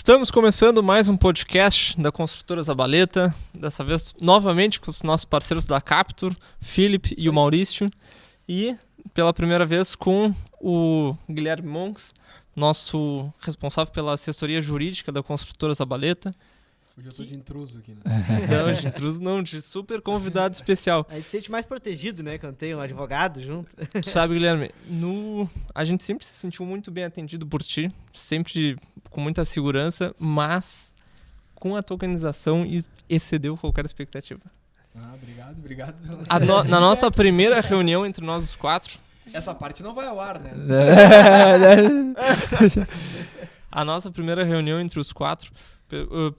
Estamos começando mais um podcast da Construtora Zabaleta, dessa vez novamente com os nossos parceiros da Captur, Felipe e o Maurício, e pela primeira vez com o Guilherme Monks, nosso responsável pela assessoria jurídica da Construtora Zabaleta. Hoje eu tô de intruso aqui, né? Não, de intruso não, de super convidado especial. A gente se sente mais protegido, né, quando tem um advogado junto. Tu sabe, Guilherme, a gente sempre se sentiu muito bem atendido por ti, sempre com muita segurança, mas com a tokenização excedeu qualquer expectativa. Obrigado pela... Na nossa primeira reunião entre nós os quatro... Essa parte não vai ao ar, né? A nossa primeira reunião entre os quatro...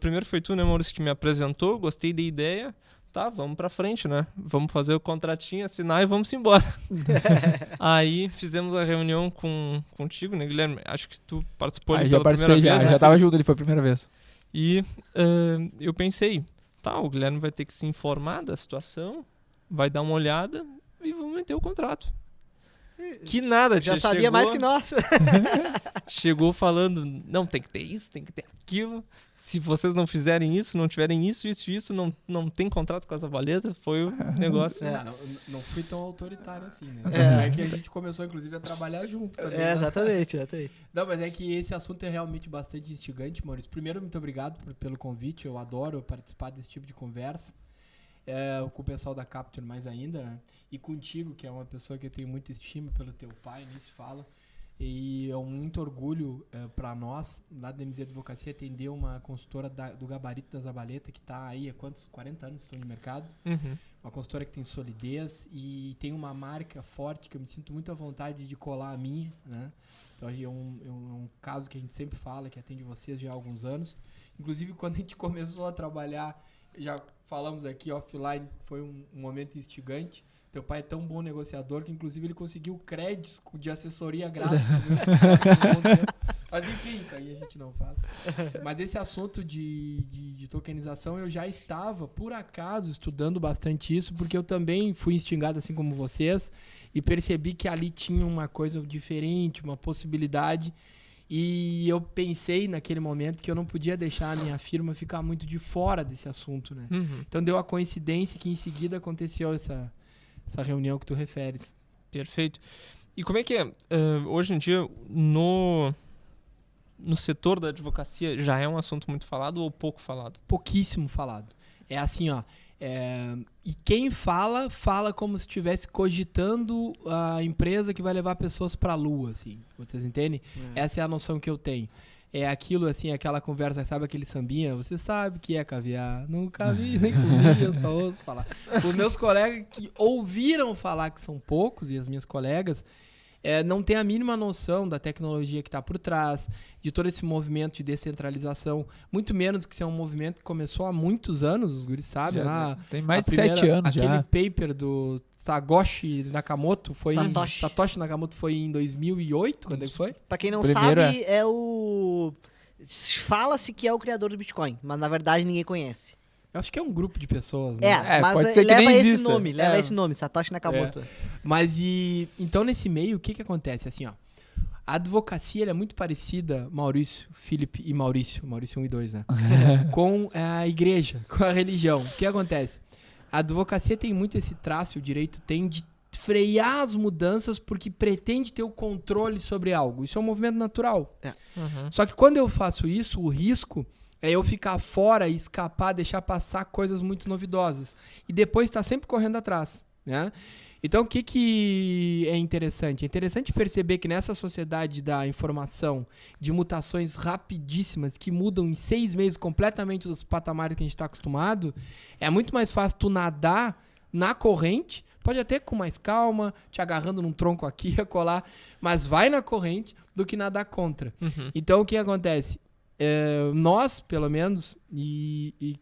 Primeiro foi tu, né, Maurício, que me apresentou, gostei da ideia. Tá, vamos pra frente, né? Vamos fazer o contratinho, assinar e vamos embora. Aí fizemos a reunião contigo, né, Guilherme? Acho que tu participou ali pela primeira vez. Já tava junto, ele foi a primeira vez. E eu pensei, tá, o Guilherme vai ter que se informar da situação, vai dar uma olhada e vamos meter o contrato. Que nada, já sabia mais que nós. Chegou falando, não, tem que ter isso, tem que ter aquilo. Se vocês não fizerem isso, não tiverem isso, não tem contrato com a Zabaleta. Foi o negócio. Não fui tão autoritário assim, né? É que a gente começou, inclusive, a trabalhar junto também. Exatamente. Não, mas é que esse assunto é realmente bastante instigante, Maurício. Primeiro, muito obrigado pelo convite. Eu adoro participar desse tipo de conversa. Com o pessoal da Captur mais ainda, né? E contigo, que é uma pessoa que eu tenho muita estima pelo teu pai, nem se fala. E é muito orgulho para nós, lá da MZ Advocacia, atender uma consultora do gabarito da Zabaleta, que está aí há quantos? 40 anos estão de mercado. Uhum. Uma consultora que tem solidez e tem uma marca forte que eu me sinto muito à vontade de colar a minha, né? Então é um caso que a gente sempre fala, que atende vocês já há alguns anos. Inclusive, quando a gente começou a trabalhar, já falamos aqui offline, foi um momento instigante. Teu pai é tão bom negociador que, inclusive, ele conseguiu créditos de assessoria grátis. Mas, enfim, isso aí a gente não fala. Mas esse assunto de tokenização, eu já estava, por acaso, estudando bastante isso, porque eu também fui instigado, assim como vocês, e percebi que ali tinha uma coisa diferente, uma possibilidade. E eu pensei naquele momento que eu não podia deixar a minha firma ficar muito de fora desse assunto, né? Uhum. Então deu a coincidência que em seguida aconteceu essa reunião que tu referes. Perfeito. E como é que é? Hoje em dia, no setor da advocacia, já é um assunto muito falado ou pouco falado? Pouquíssimo falado. É assim, ó. E quem fala como se estivesse cogitando a empresa que vai levar pessoas para a Lua, assim. Vocês entendem? Essa é a noção que eu tenho. É aquilo, assim, aquela conversa, sabe aquele sambinha? Você sabe que é caviar. Nunca vi, nem comi, eu só ouço falar. Os meus colegas que ouviram falar, que são poucos, e as minhas colegas, não têm a mínima noção da tecnologia que está por trás, de todo esse movimento de descentralização, muito menos que isso é um movimento que começou há muitos anos, os guris sabem. Lá, tem mais de 7 anos aquele já. Aquele paper do Satoshi Nakamoto foi em 2008, quando é que foi? Pra quem não sabe, fala-se que é o criador do Bitcoin, mas na verdade ninguém conhece. Eu acho que é um grupo de pessoas, né? Mas pode ser que leva nem esse exista. nome, esse nome, Satoshi Nakamoto. Mas então nesse meio, o que acontece? Assim, ó, a advocacia ela é muito parecida, Maurício, Felipe e Maurício 1 e 2, né? Com a igreja, com a religião. O que acontece? A advocacia tem muito esse traço, o direito tem de frear as mudanças porque pretende ter o controle sobre algo. Isso é um movimento natural. Uhum. Só que quando eu faço isso, o risco é eu ficar fora e escapar, deixar passar coisas muito novidosas. E depois estar sempre correndo atrás, né? Então, o que é interessante? É interessante perceber que nessa sociedade da informação, de mutações rapidíssimas, que mudam em 6 meses completamente os patamares que a gente está acostumado, é muito mais fácil tu nadar na corrente, pode até com mais calma, te agarrando num tronco aqui, a colar, mas vai na corrente do que nadar contra. Uhum. Então, o que acontece? Nós, pelo menos, e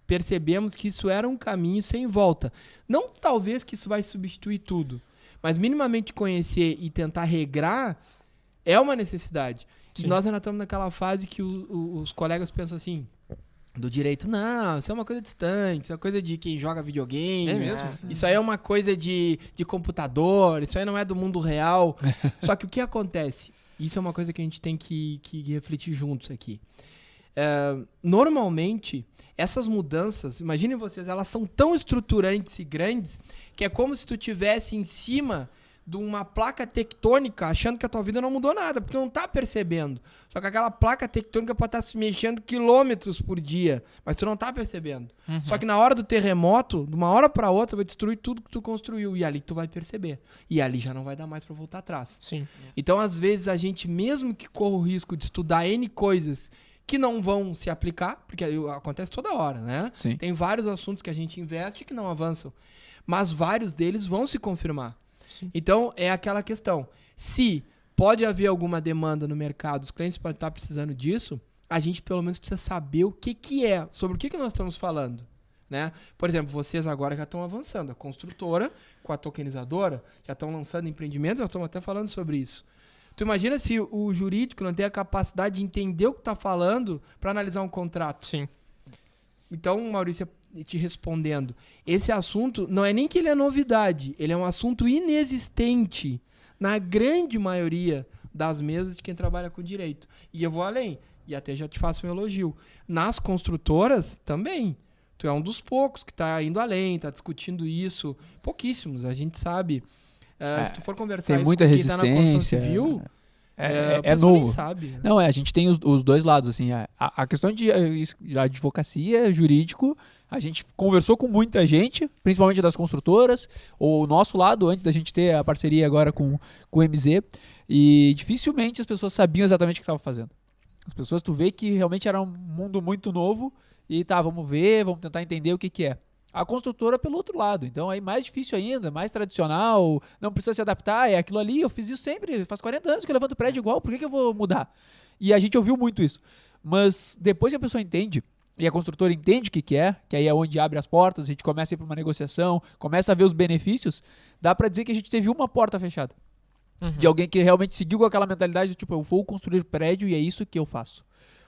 percebemos que isso era um caminho sem volta. Não talvez que isso vai substituir tudo, mas minimamente conhecer e tentar regrar é uma necessidade. Sim. E nós ainda estamos naquela fase que os colegas pensam assim, do direito, não, isso é uma coisa distante, isso é uma coisa de quem joga videogame. É mesmo? Isso aí é uma coisa de computador, isso aí não é do mundo real. Só que o que acontece? Isso é uma coisa que a gente tem que refletir juntos aqui. Normalmente, essas mudanças, imaginem vocês, elas são tão estruturantes e grandes que é como se tu tivesse em cima de uma placa tectônica achando que a tua vida não mudou nada, porque tu não tá percebendo. Só que aquela placa tectônica pode estar se mexendo quilômetros por dia, mas tu não tá percebendo. Só que na hora do terremoto, de uma hora para outra, vai destruir tudo que tu construiu, e ali tu vai perceber. E ali já não vai dar mais para voltar atrás. Sim. Então, às vezes, a gente, mesmo que corra o risco de estudar N coisas que não vão se aplicar, porque acontece toda hora, né? Sim. Tem vários assuntos que a gente investe que não avançam, mas vários deles vão se confirmar. Sim. Então, é aquela questão. Se pode haver alguma demanda no mercado, os clientes podem estar precisando disso, a gente pelo menos precisa saber o que é, sobre o que nós estamos falando. Né? Por exemplo, vocês agora já estão avançando. A construtora com a tokenizadora já estão lançando empreendimentos, nós estamos até falando sobre isso. Tu imagina se o jurídico não tem a capacidade de entender o que está falando para analisar um contrato. Sim. Então, Maurício, te respondendo, esse assunto não é nem que ele é novidade, ele é um assunto inexistente na grande maioria das mesas de quem trabalha com direito. E eu vou além, e até já te faço um elogio. Nas construtoras, também. Tu é um dos poucos que está indo além, está discutindo isso. Pouquíssimos, a gente sabe. Se tu for conversar tem isso muita com quem tá na construção resistência. civil, É a pessoa nem novo. sabe, né? Não, a gente tem os dois lados, assim. A questão de advocacia, jurídico, a gente conversou com muita gente, principalmente das construtoras, o nosso lado, antes da gente ter a parceria agora com o MZ, e dificilmente as pessoas sabiam exatamente o que estavam fazendo. As pessoas, tu vê que realmente era um mundo muito novo, e tá, vamos ver, vamos tentar entender o que é. A construtora pelo outro lado, então aí mais difícil ainda, mais tradicional, não precisa se adaptar, é aquilo ali, eu fiz isso sempre, faz 40 anos que eu levanto prédio igual, por que eu vou mudar? E a gente ouviu muito isso, mas depois que a pessoa entende, e a construtora entende o que é, que aí é onde abre as portas, a gente começa a ir para uma negociação, começa a ver os benefícios, dá para dizer que a gente teve uma porta fechada, de alguém que realmente seguiu com aquela mentalidade do tipo, eu vou construir prédio e é isso que eu faço.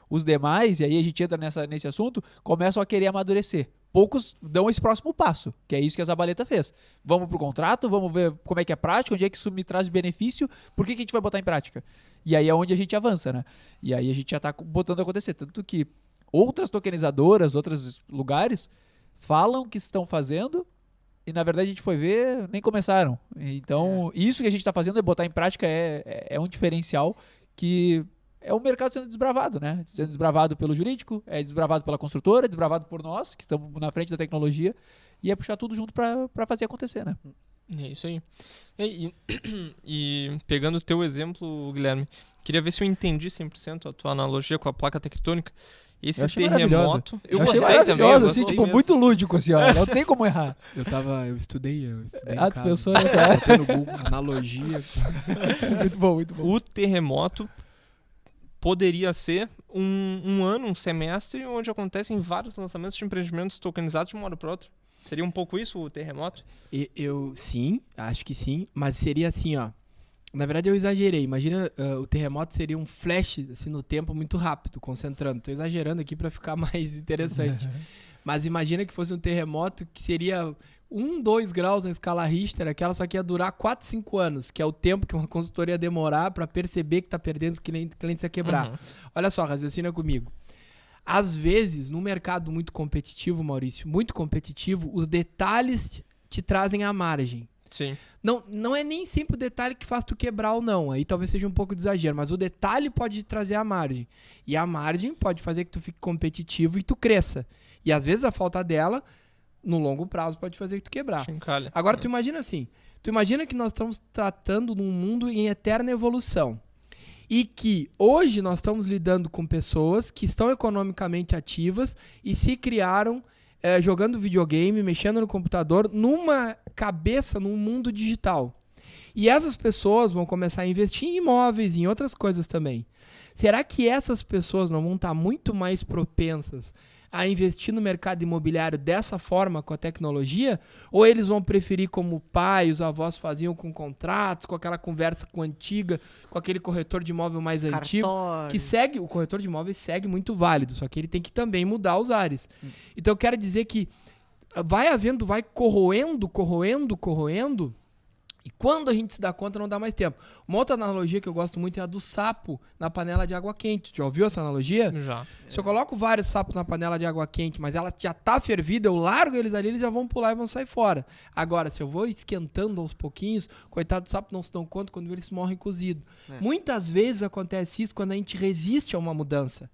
Os demais, e aí a gente entra nesse assunto, começam a querer amadurecer. Poucos dão esse próximo passo, que é isso que a Zabaleta fez. Vamos pro contrato, vamos ver como é que é prática, onde é que isso me traz benefício, por que a gente vai botar em prática? E aí é onde a gente avança, né? E aí a gente já tá botando a acontecer. Tanto que outras tokenizadoras, outros lugares, falam que estão fazendo e na verdade a gente foi ver, nem começaram. Então, isso que a gente tá fazendo é botar em prática, é um diferencial que... É o mercado sendo desbravado, né? Sendo desbravado pelo jurídico, é desbravado pela construtora, é desbravado por nós, que estamos na frente da tecnologia, e é puxar tudo junto para fazer acontecer, né? É isso aí. E pegando o teu exemplo, Guilherme, queria ver se eu entendi 100% a tua analogia com a placa tectônica. Esse terremoto... Eu achei maravilhoso, assim, tipo, muito lúdico, assim, ó. Não tem como errar. Eu estudei em tu casa. pensou nessa? Botei no Google, analogia. Muito bom, muito bom. O terremoto poderia ser um ano, um semestre, onde acontecem vários lançamentos de empreendimentos tokenizados de uma hora para outra. Seria um pouco isso o terremoto? Sim, acho que sim, mas seria assim, ó. Na verdade eu exagerei. Imagina, o terremoto seria um flash assim, no tempo muito rápido, concentrando. Tô exagerando aqui para ficar mais interessante. Mas imagina que fosse um terremoto que seria 2 graus na escala Richter, aquela só que ia durar 4, 5 anos, que é o tempo que uma consultoria ia demorar para perceber que tá perdendo, os clientes ia quebrar. Olha só, raciocina comigo. Às vezes, num mercado muito competitivo, Maurício, muito competitivo, os detalhes te trazem a margem. Sim. Não é nem sempre o detalhe que faz tu quebrar ou não. Aí talvez seja um pouco de exagero, mas o detalhe pode trazer a margem. E a margem pode fazer que tu fique competitivo e tu cresça. E às vezes a falta dela, no longo prazo, pode fazer que tu quebrar. Chincalha. Agora, tu imagina assim. Tu imagina que nós estamos tratando num mundo em eterna evolução. E que hoje nós estamos lidando com pessoas que estão economicamente ativas e se criaram jogando videogame, mexendo no computador, numa cabeça, num mundo digital. E essas pessoas vão começar a investir em imóveis, em outras coisas também. Será que essas pessoas não vão estar muito mais propensas a investir no mercado imobiliário dessa forma, com a tecnologia? Ou eles vão preferir como o pai, os avós faziam com contratos, com aquela conversa antiga, com aquele corretor de imóvel mais antigo, que segue, o corretor de imóveis segue muito válido, só que ele tem que também mudar os ares. Então eu quero dizer que vai corroendo, E quando a gente se dá conta, não dá mais tempo. Uma outra analogia que eu gosto muito é a do sapo na panela de água quente. Já ouviu essa analogia? Já. Se eu coloco vários sapos na panela de água quente, mas ela já tá fervida, eu largo eles ali, eles já vão pular e vão sair fora. Agora, se eu vou esquentando aos pouquinhos, coitado do sapo não se dão conta quando eles morrem cozidos. Muitas vezes acontece isso quando a gente resiste a uma mudança.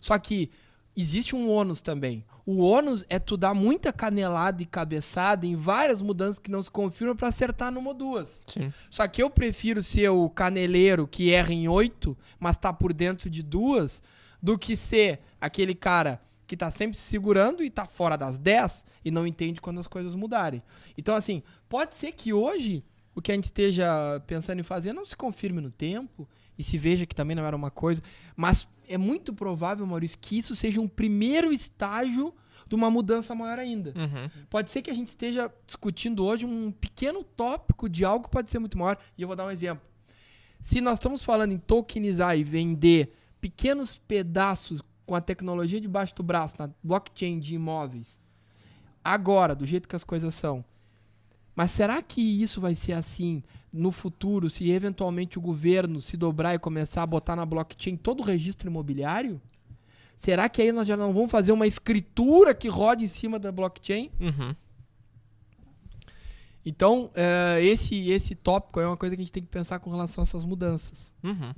Só que existe um ônus também. O ônus é tu dar muita canelada e cabeçada em várias mudanças que não se confirmam pra acertar numa ou duas. Sim. Só que eu prefiro ser o caneleiro que erra em 8, mas tá por dentro de 2, do que ser aquele cara que tá sempre se segurando e tá fora das 10 e não entende quando as coisas mudarem. Então, assim, pode ser que hoje o que a gente esteja pensando em fazer não se confirme no tempo e se veja que também não era uma coisa, mas é muito provável, Maurício, que isso seja um primeiro estágio de uma mudança maior ainda. Uhum. Pode ser que a gente esteja discutindo hoje um pequeno tópico de algo que pode ser muito maior. E eu vou dar um exemplo. Se nós estamos falando em tokenizar e vender pequenos pedaços com a tecnologia debaixo do braço, na blockchain de imóveis, agora, do jeito que as coisas são, mas será que isso vai ser assim no futuro, se eventualmente o governo se dobrar e começar a botar na blockchain todo o registro imobiliário? Será que aí nós já não vamos fazer uma escritura que rode em cima da blockchain? Uhum. Então, esse tópico é uma coisa que a gente tem que pensar com relação a essas mudanças. Uhum.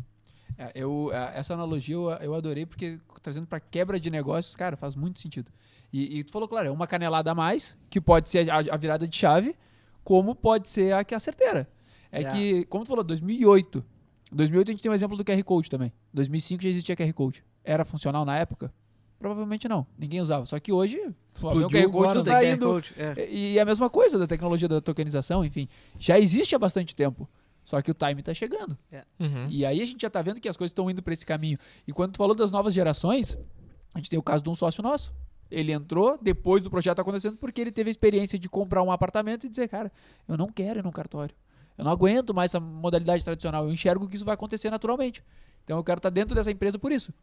Essa analogia eu adorei, porque trazendo para quebra de negócios, cara, faz muito sentido. E tu falou, claro, é uma canelada a mais, que pode ser a virada de chave, como pode ser a certeira. Que, como tu falou, 2008 a gente tem um exemplo do QR Code também. 2005 já existia QR Code. Era funcional na época? Provavelmente não. Ninguém usava. Só que hoje, o QR Code tu tá indo... E a mesma coisa da tecnologia da tokenização, enfim. Já existe há bastante tempo. Só que o time tá chegando. Uhum. E aí a gente já tá vendo que as coisas estão indo para esse caminho. E quando tu falou das novas gerações, a gente tem o caso de um sócio nosso. Ele entrou depois do projeto acontecendo porque ele teve a experiência de comprar um apartamento e dizer, cara, eu não quero ir num cartório. Eu não aguento mais essa modalidade tradicional. Eu enxergo que isso vai acontecer naturalmente. Então eu quero estar dentro dessa empresa por isso.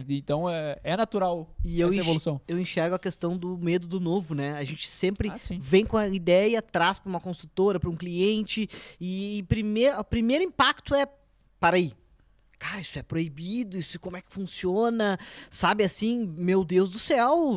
Então é natural essa evolução. Eu enxergo a questão do medo do novo, né? A gente sempre sim. vem com a ideia, traz para uma consultora, para um cliente, e o primeiro impacto é, para aí, cara, isso é proibido, isso como é que funciona, sabe, assim, meu Deus do céu,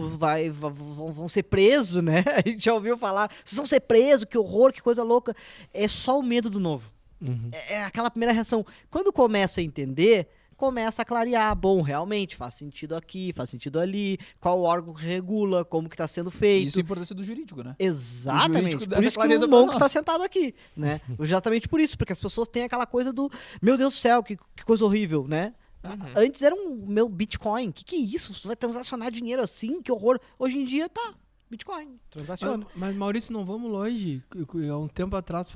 vão ser presos, né? A gente já ouviu falar, vocês vão ser presos, que horror, que coisa louca. É só o medo do novo. Uhum. É aquela primeira reação. Quando começa a entender, começa a clarear. Bom, realmente, faz sentido aqui, faz sentido ali, qual órgão que regula, como que está sendo feito. Isso é a importância do jurídico, né? Exatamente. Jurídico Por isso que o Monk está sentado aqui, né? Exatamente por isso, porque as pessoas têm aquela coisa do, meu Deus do céu, que coisa horrível, né? Antes era meu Bitcoin. Que é isso? Você vai transacionar dinheiro assim? Que horror. Hoje em dia, tá. Bitcoin, transaciona. Mas Maurício, não vamos longe. Há um tempo atrás,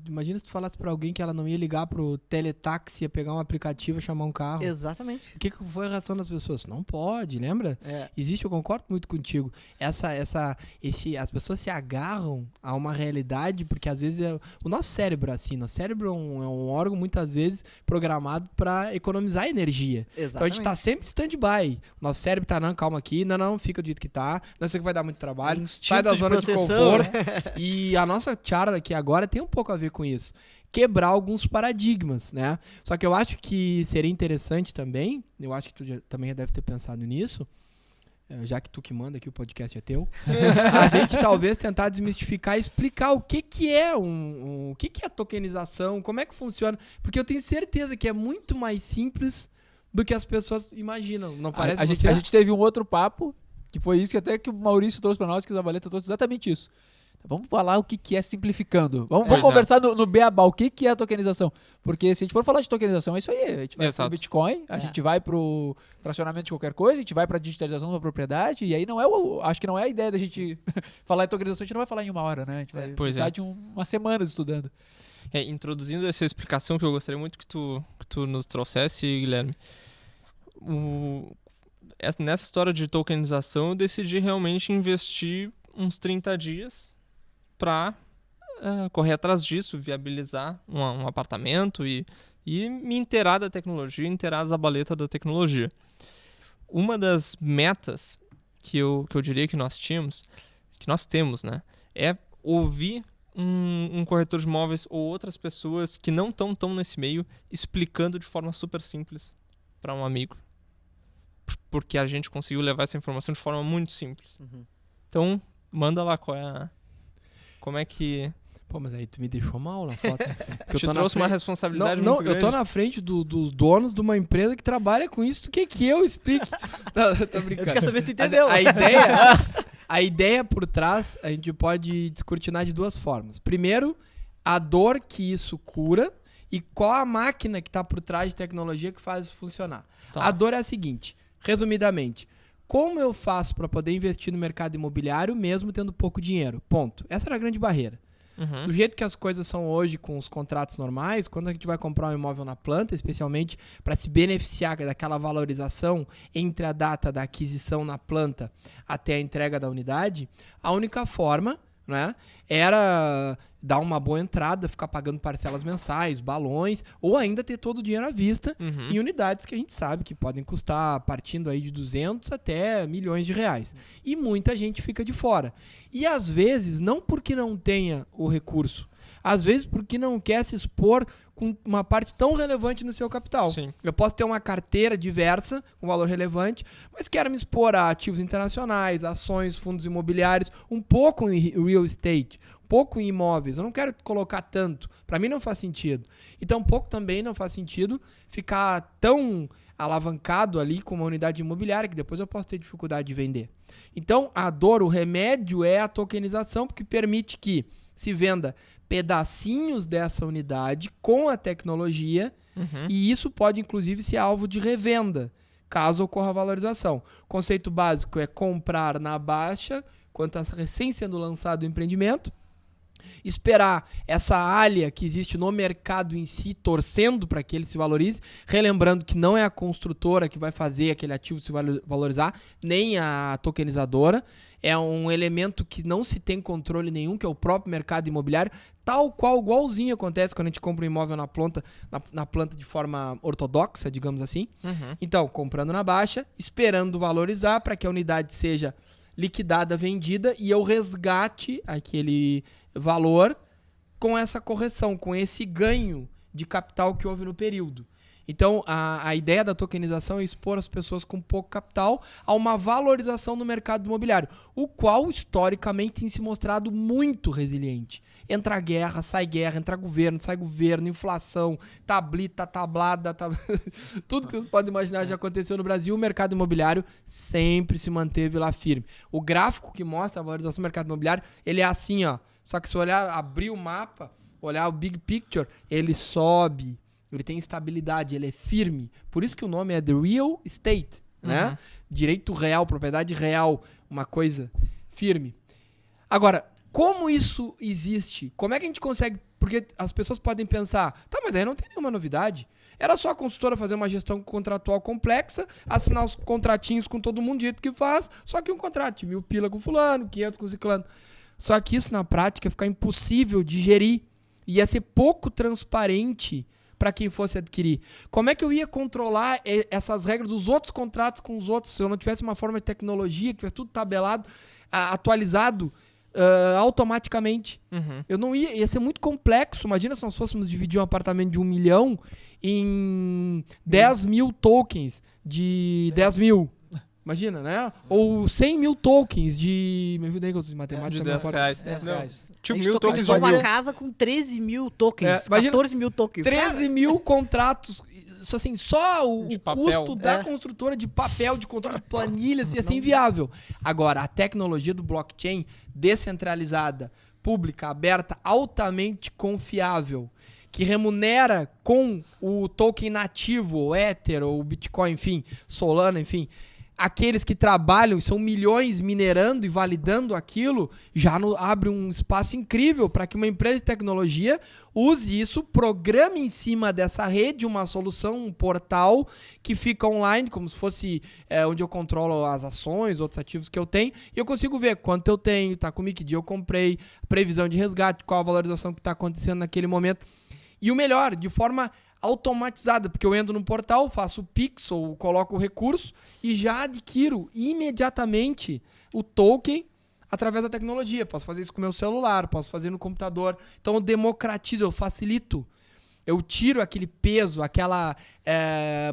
imagina se tu falasse pra alguém que ela não ia ligar pro teletaxi, ia pegar um aplicativo e chamar um carro. Exatamente. O que foi a reação das pessoas? Não pode, lembra? Existe, eu concordo muito contigo. As pessoas se agarram a uma realidade, porque às vezes o nosso cérebro é assim. Nosso cérebro é um órgão, muitas vezes, programado pra economizar energia. Exatamente. Então a gente tá sempre em stand-by. Nosso cérebro tá, não, calma aqui, não, fica do jeito que tá. Não sei que vai dar muito trabalho. Sai da zona de conforto. E a nossa charla aqui agora tem um pouco a ver com isso. Quebrar alguns paradigmas, né? Só que eu acho que seria interessante também, eu acho que tu também já deve ter pensado nisso, já que tu que manda aqui, o podcast é teu, a gente talvez tentar desmistificar e explicar o que é o que é a tokenização, como é que funciona, porque eu tenho certeza que é muito mais simples do que as pessoas imaginam. Não parece? A gente teve um outro papo, que foi isso que até que o Maurício trouxe para nós, que o Zabaleta trouxe exatamente isso. Vamos falar o que é simplificando. Vamos conversar no beabá, o que é a tokenização. Porque se a gente for falar de tokenização, é isso aí. A gente vai pro Bitcoin, a gente vai pro fracionamento de qualquer coisa, a gente vai pra digitalização de uma propriedade, e aí não é acho que não é a ideia da gente falar em tokenização, a gente não vai falar em uma hora, né? A gente vai precisar de umas semanas estudando. Introduzindo essa explicação que eu gostaria muito que tu nos trouxesse, Guilherme. Nessa história de tokenização, eu decidi realmente investir uns 30 dias para correr atrás disso, viabilizar um apartamento e me inteirar da tecnologia, inteirar a Zabaleta da tecnologia. Uma das metas que eu diria que nós temos, né, é ouvir um corretor de imóveis ou outras pessoas que não estão tão nesse meio explicando de forma super simples para um amigo. Porque a gente conseguiu levar essa informação de forma muito simples. Uhum. Então, manda lá como é que... Pô, mas aí tu me deixou mal na foto. Porque Te trouxe uma responsabilidade Não, muito grande. eu tô na frente dos donos de uma empresa que trabalha com isso. O que eu explique? Não, eu tô Eu brincando. quero saber se tu entendeu. A ideia por trás, a gente pode descortinar de duas formas. Primeiro, a dor que isso cura e qual a máquina que tá por trás de tecnologia que faz isso funcionar. Tá. A dor é a seguinte, resumidamente. Como eu faço para poder investir no mercado imobiliário mesmo tendo pouco dinheiro? Ponto. Essa era a grande barreira. Uhum. Do jeito que as coisas são hoje com os contratos normais, quando a gente vai comprar um imóvel na planta, especialmente para se beneficiar daquela valorização entre a data da aquisição na planta até a entrega da unidade, a única forma, né, era dar uma boa entrada, ficar pagando parcelas mensais, balões, ou ainda ter todo o dinheiro à vista Uhum. em unidades que a gente sabe que podem custar partindo aí de 200 até milhões de reais. E muita gente fica de fora. E às vezes, não porque não tenha o recurso, às vezes porque não quer se expor com uma parte tão relevante no seu capital. Sim. Eu posso ter uma carteira diversa, com valor relevante, mas quero me expor a ativos internacionais, ações, fundos imobiliários, um pouco em real estate, um pouco em imóveis. Eu não quero colocar tanto. Para mim não faz sentido. E tampouco também não faz sentido ficar tão alavancado ali com uma unidade imobiliária que depois eu posso ter dificuldade de vender. Então, a dor, o remédio é a tokenização, porque permite que se venda pedacinhos dessa unidade com a tecnologia, Uhum. e isso pode inclusive ser alvo de revenda, caso ocorra a valorização. O conceito básico é comprar na baixa, quando está recém sendo lançado o empreendimento, esperar essa alha que existe no mercado em si, torcendo para que ele se valorize, relembrando que não é a construtora que vai fazer aquele ativo se valorizar, nem a tokenizadora, é um elemento que não se tem controle nenhum, que é o próprio mercado imobiliário, tal qual, igualzinho acontece quando a gente compra um imóvel na planta de forma ortodoxa, digamos assim. Uhum. Então, comprando na baixa, esperando valorizar para que a unidade seja liquidada, vendida e eu resgate aquele valor com essa correção, com esse ganho de capital que houve no período. Então, a ideia da tokenização é expor as pessoas com pouco capital a uma valorização no mercado imobiliário, o qual, historicamente, tem se mostrado muito resiliente. Entra guerra, sai guerra, entra governo, sai governo, inflação, tablita, tablada, tudo que vocês podem imaginar já aconteceu no Brasil, o mercado imobiliário sempre se manteve lá firme. O gráfico que mostra a valorização do mercado imobiliário, ele é assim, ó. Só que se olhar, abrir o mapa, olhar o big picture, ele sobe. Ele tem estabilidade, ele é firme. Por isso que o nome é The Real Estate, né? Uhum. Direito real, propriedade real, uma coisa firme. Agora, como isso existe? Como é que a gente consegue... Porque as pessoas podem pensar, tá, mas aí não tem nenhuma novidade. Era só a consultora fazer uma gestão contratual complexa, assinar os contratinhos com todo mundo do jeito que faz, só que um contrato, 1.000 pila com fulano, 500 com ciclano. Só que isso, na prática, ia ficar impossível de gerir. Ia ser pouco transparente para quem fosse adquirir. Como é que eu ia controlar essas regras dos outros contratos com os outros se eu não tivesse uma forma de tecnologia, que tivesse tudo tabelado, atualizado automaticamente? Uhum. Eu não ia ser muito complexo. Imagina se nós fôssemos dividir um apartamento de 1 milhão em 10 mil tokens de 10 mil. Imagina, né? Ou 100 mil tokens de... Me ajuda aí com os matemáticos. De 10 reais. 10 Não. reais. Tipo, A gente 1.000 tokens tokeniza de uma mil. casa com 13 mil tokens, Imagina, 14 mil tokens. 13 mil contratos, assim, só o De papel. custo da É. construtora de papel, de controle de planilhas, ia ser inviável. Agora, a tecnologia do blockchain descentralizada, pública, aberta, altamente confiável, que remunera com o token nativo, o Ether, ou o Bitcoin, enfim, Solana, enfim, aqueles que trabalham, são milhões minerando e validando aquilo, já abre um espaço incrível para que uma empresa de tecnologia use isso, programe em cima dessa rede uma solução, um portal que fica online, como se fosse onde eu controlo as ações, outros ativos que eu tenho, e eu consigo ver quanto eu tenho, tá comigo, que dia eu comprei, previsão de resgate, qual a valorização que está acontecendo naquele momento. E o melhor, de forma automatizada, porque eu entro no portal, faço o Pix ou coloco o recurso e já adquiro imediatamente o token através da tecnologia. Posso fazer isso com o meu celular, posso fazer no computador. Então eu democratizo, eu facilito. Eu tiro aquele peso, aquela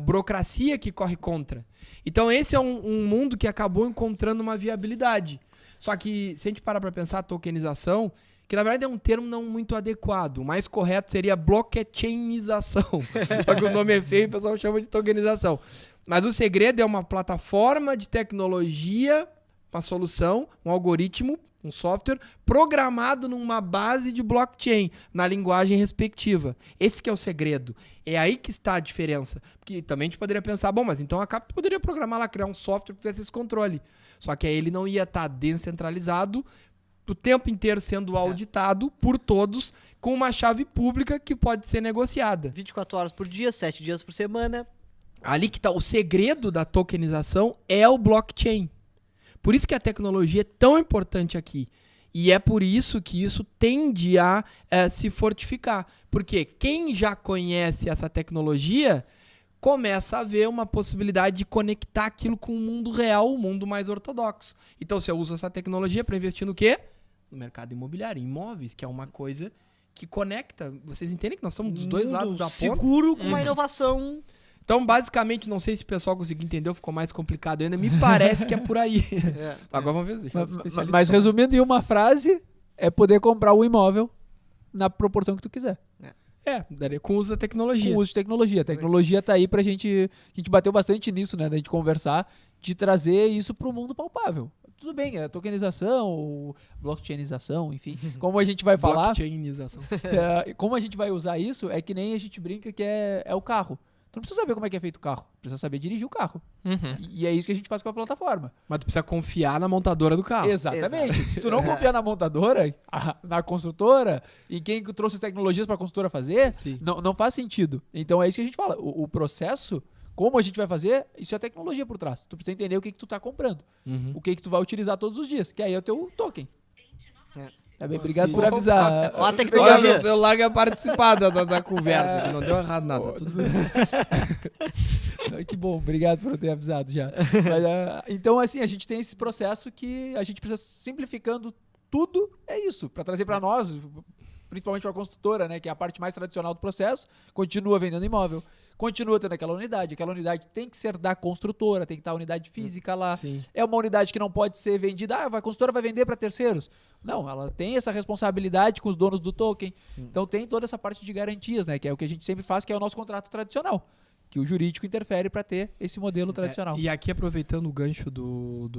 burocracia que corre contra. Então esse é um mundo que acabou encontrando uma viabilidade. Só que, se a gente parar para pensar, a tokenização, que na verdade é um termo não muito adequado. O mais correto seria blockchainização. Só que o nome é feio e o pessoal chama de tokenização. Mas o segredo é uma plataforma de tecnologia, uma solução, um algoritmo, um software programado numa base de blockchain, na linguagem respectiva. Esse que é o segredo. É aí que está a diferença. Porque também a gente poderia pensar, bom, mas então a CAP poderia programar lá, criar um software que fizesse esse controle. Só que aí ele não ia estar descentralizado, o tempo inteiro sendo auditado por todos, com uma chave pública que pode ser negociada. 24 horas por dia, 7 dias por semana. Ali que está o segredo da tokenização é o blockchain. Por isso que a tecnologia é tão importante aqui. E é por isso que isso tende a se fortificar. Porque quem já conhece essa tecnologia começa a ver uma possibilidade de conectar aquilo com o mundo real, o mundo mais ortodoxo. Então, se eu uso essa tecnologia para investir no quê? No mercado imobiliário, em imóveis, que é uma coisa que conecta. Vocês entendem que nós estamos dos dois lados da ponta? Seguro com uma inovação. Então, basicamente, não sei se o pessoal conseguiu entender, ficou mais complicado ainda. Me parece que é por aí. Agora vamos ver. Deixa os especialistas Mas resumindo em uma frase, é poder comprar o imóvel na proporção que tu quiser. Com o uso da tecnologia. Com o uso de tecnologia. A tecnologia tá aí pra gente... A gente bateu bastante nisso, né? Da gente conversar, de trazer isso pro mundo palpável. Tudo bem, a tokenização, ou blockchainização, enfim. Como a gente vai falar... Blockchainização. Como a gente vai usar isso, é que nem a gente brinca que é o carro. Tu não precisa saber como é que é feito o carro. Precisa saber dirigir o carro. E é isso que a gente faz com a plataforma. Mas tu precisa confiar na montadora do carro. Exatamente. Se tu não confiar na montadora, na construtora, e quem trouxe as tecnologias para a construtora fazer, não faz sentido. Então é isso que a gente fala. O processo, como a gente vai fazer, isso é tecnologia por trás. Tu precisa entender o que tu tá comprando. O que tu vai utilizar todos os dias. Que aí é o teu token. Tá bem, obrigado por avisar. Ó a tecnologia. Meu celular quer participar da conversa, que não deu errado nada. Tudo bem. Que bom, obrigado por ter avisado já. Mas, então, assim, a gente tem esse processo que a gente precisa simplificando tudo, é isso, para trazer para nós, principalmente para a construtora, né, que é a parte mais tradicional do processo, continua vendendo imóvel, continua tendo aquela unidade tem que ser da construtora, tem que estar a unidade física lá. Sim. É uma unidade que não pode ser vendida, a construtora vai vender para terceiros. Não, ela tem essa responsabilidade com os donos do token. Então tem toda essa parte de garantias, né, que é o que a gente sempre faz, que é o nosso contrato tradicional, que o jurídico interfere para ter esse modelo tradicional. E aqui, aproveitando o gancho tu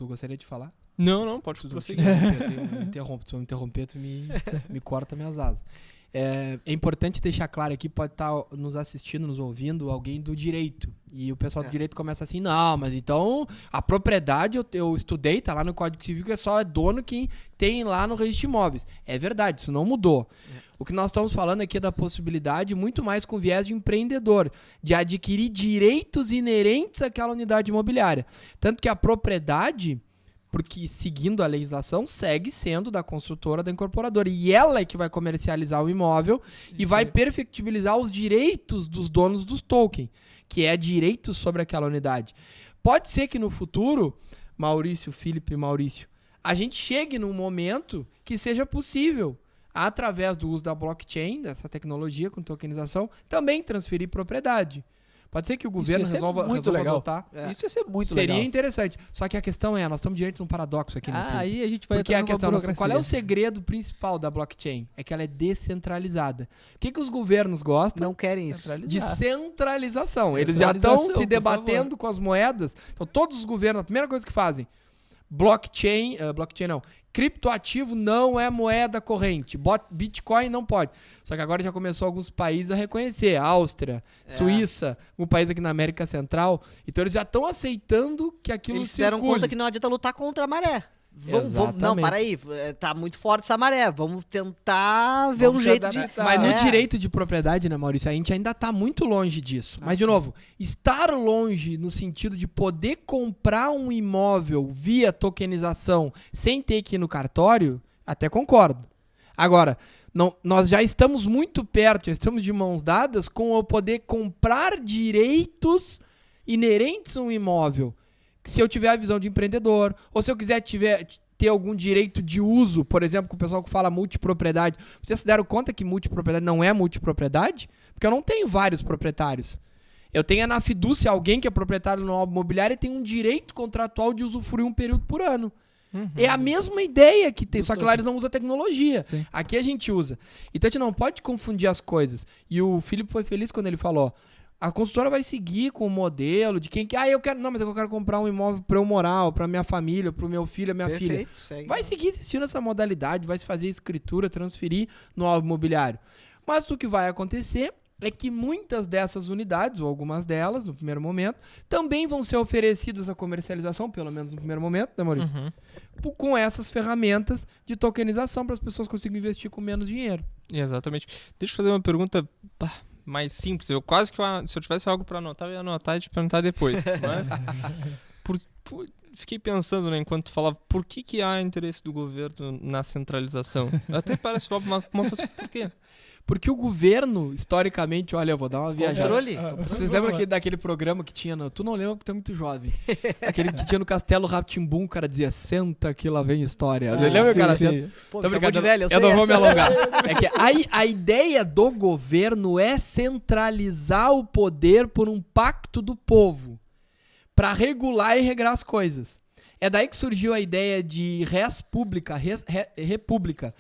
gostaria de falar? Não, pode prosseguir. Interrompe, se eu me interromper, tu me corta minhas asas. É importante deixar claro aqui, pode estar nos assistindo, nos ouvindo, alguém do direito. E o pessoal do direito começa assim, não, mas então a propriedade eu estudei, tá lá no Código Civil, que só é dono quem tem lá no registro de imóveis. É verdade, isso não mudou. O que nós estamos falando aqui é da possibilidade, muito mais com viés de empreendedor, de adquirir direitos inerentes àquela unidade imobiliária. Tanto que a propriedade, porque seguindo a legislação, segue sendo da construtora, da incorporadora. E ela é que vai comercializar o imóvel e vai perfectibilizar os direitos dos donos dos tokens, que é direitos sobre aquela unidade. Pode ser que no futuro, Felipe e Maurício, a gente chegue num momento que seja possível, através do uso da blockchain, dessa tecnologia com tokenização, também transferir propriedade. Pode ser que o governo resolva adotar. Isso ia ser muito legal. Seria interessante. Só que a questão é, nós estamos diante de um paradoxo aqui no fim. Aí a gente vai Porque a questão, burocracia. qual é o segredo principal da blockchain? É que ela é descentralizada. O que os governos gostam? Não querem isso. De centralização. Eles já estão se debatendo com as moedas. Então, todos os governos, a primeira coisa que fazem, criptoativo não é moeda corrente. Bitcoin não pode. Só que agora já começou alguns países a reconhecer. Áustria, Suíça, um país aqui na América Central. Então eles já estão aceitando que aquilo Eles se deram conta que não adianta lutar contra a maré. Não, para aí, tá muito forte essa maré. Vamos tentar ver um jeito de... Mas no direito de propriedade, né, Maurício, a gente ainda tá muito longe disso. Mas, de novo, estar longe no sentido de poder comprar um imóvel via tokenização sem ter que ir no cartório, até concordo. Agora, nós já estamos muito perto, já estamos de mãos dadas com o poder comprar direitos inerentes a um imóvel. Se eu tiver a visão de empreendedor, ou se eu quiser ter ter algum direito de uso, por exemplo, com o pessoal que fala multipropriedade. Vocês se deram conta que multipropriedade não é multipropriedade? Porque eu não tenho vários proprietários. Eu tenho na fidúcia alguém que é proprietário no imóvel imobiliário e tem um direito contratual de usufruir um período por ano. É a mesma ideia que tem, só que lá eles não usam tecnologia. Sim. Aqui a gente usa. Então a gente não pode confundir as coisas. E o Felipe foi feliz quando ele falou, a consultora vai seguir com o modelo de quem que... eu quero... Não, mas eu quero comprar um imóvel para eu morar, para minha família, para o meu filho, a minha filha. Perfeito, segue. Vai seguir existindo essa modalidade, vai se fazer escritura, transferir no imóvel imobiliário. Mas o que vai acontecer é que muitas dessas unidades, ou algumas delas, no primeiro momento, também vão ser oferecidas à comercialização, pelo menos no primeiro momento, né, Maurício? Com essas ferramentas de tokenização para as pessoas conseguirem investir com menos dinheiro. Exatamente. Deixa eu fazer uma pergunta mais simples. Eu quase que, se eu tivesse algo para anotar, eu ia anotar e te perguntar depois. Mas, fiquei pensando, né, enquanto tu falava, por que há interesse do governo na centralização? Até parece uma coisa, por quê? Porque o governo, historicamente, olha, eu vou dar uma viajada. Controle. Vocês lembram daquele programa que tinha no... Tu não lembra porque tu é muito jovem. Aquele que tinha no Castelo Rá-Tim-Bum, o cara dizia, senta que lá vem história. Você lembra, cara? Sim. Pô, Tô acabou brincando, de velho, eu não vou me essa. alongar. É que a ideia do governo é centralizar o poder por um pacto do povo para regular e regrar as coisas. É daí que surgiu a ideia de res pública, república,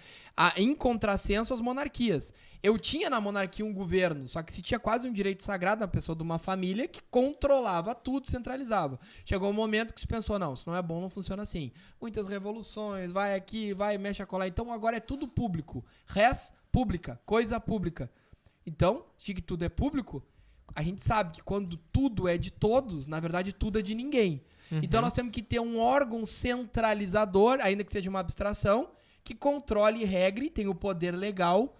em contrassenso às monarquias. Eu tinha na monarquia um governo, só que se tinha quase um direito sagrado na pessoa de uma família que controlava tudo, centralizava. Chegou um momento que se pensou, não, isso não é bom, não funciona assim. Muitas revoluções, vai aqui, vai, mexe a colar. Então agora é tudo público. Res pública, coisa pública. Então, se que tudo é público, a gente sabe que quando tudo é de todos, na verdade tudo é de ninguém. Então nós temos que ter um órgão centralizador, ainda que seja uma abstração, que controle e regre, tem o poder legal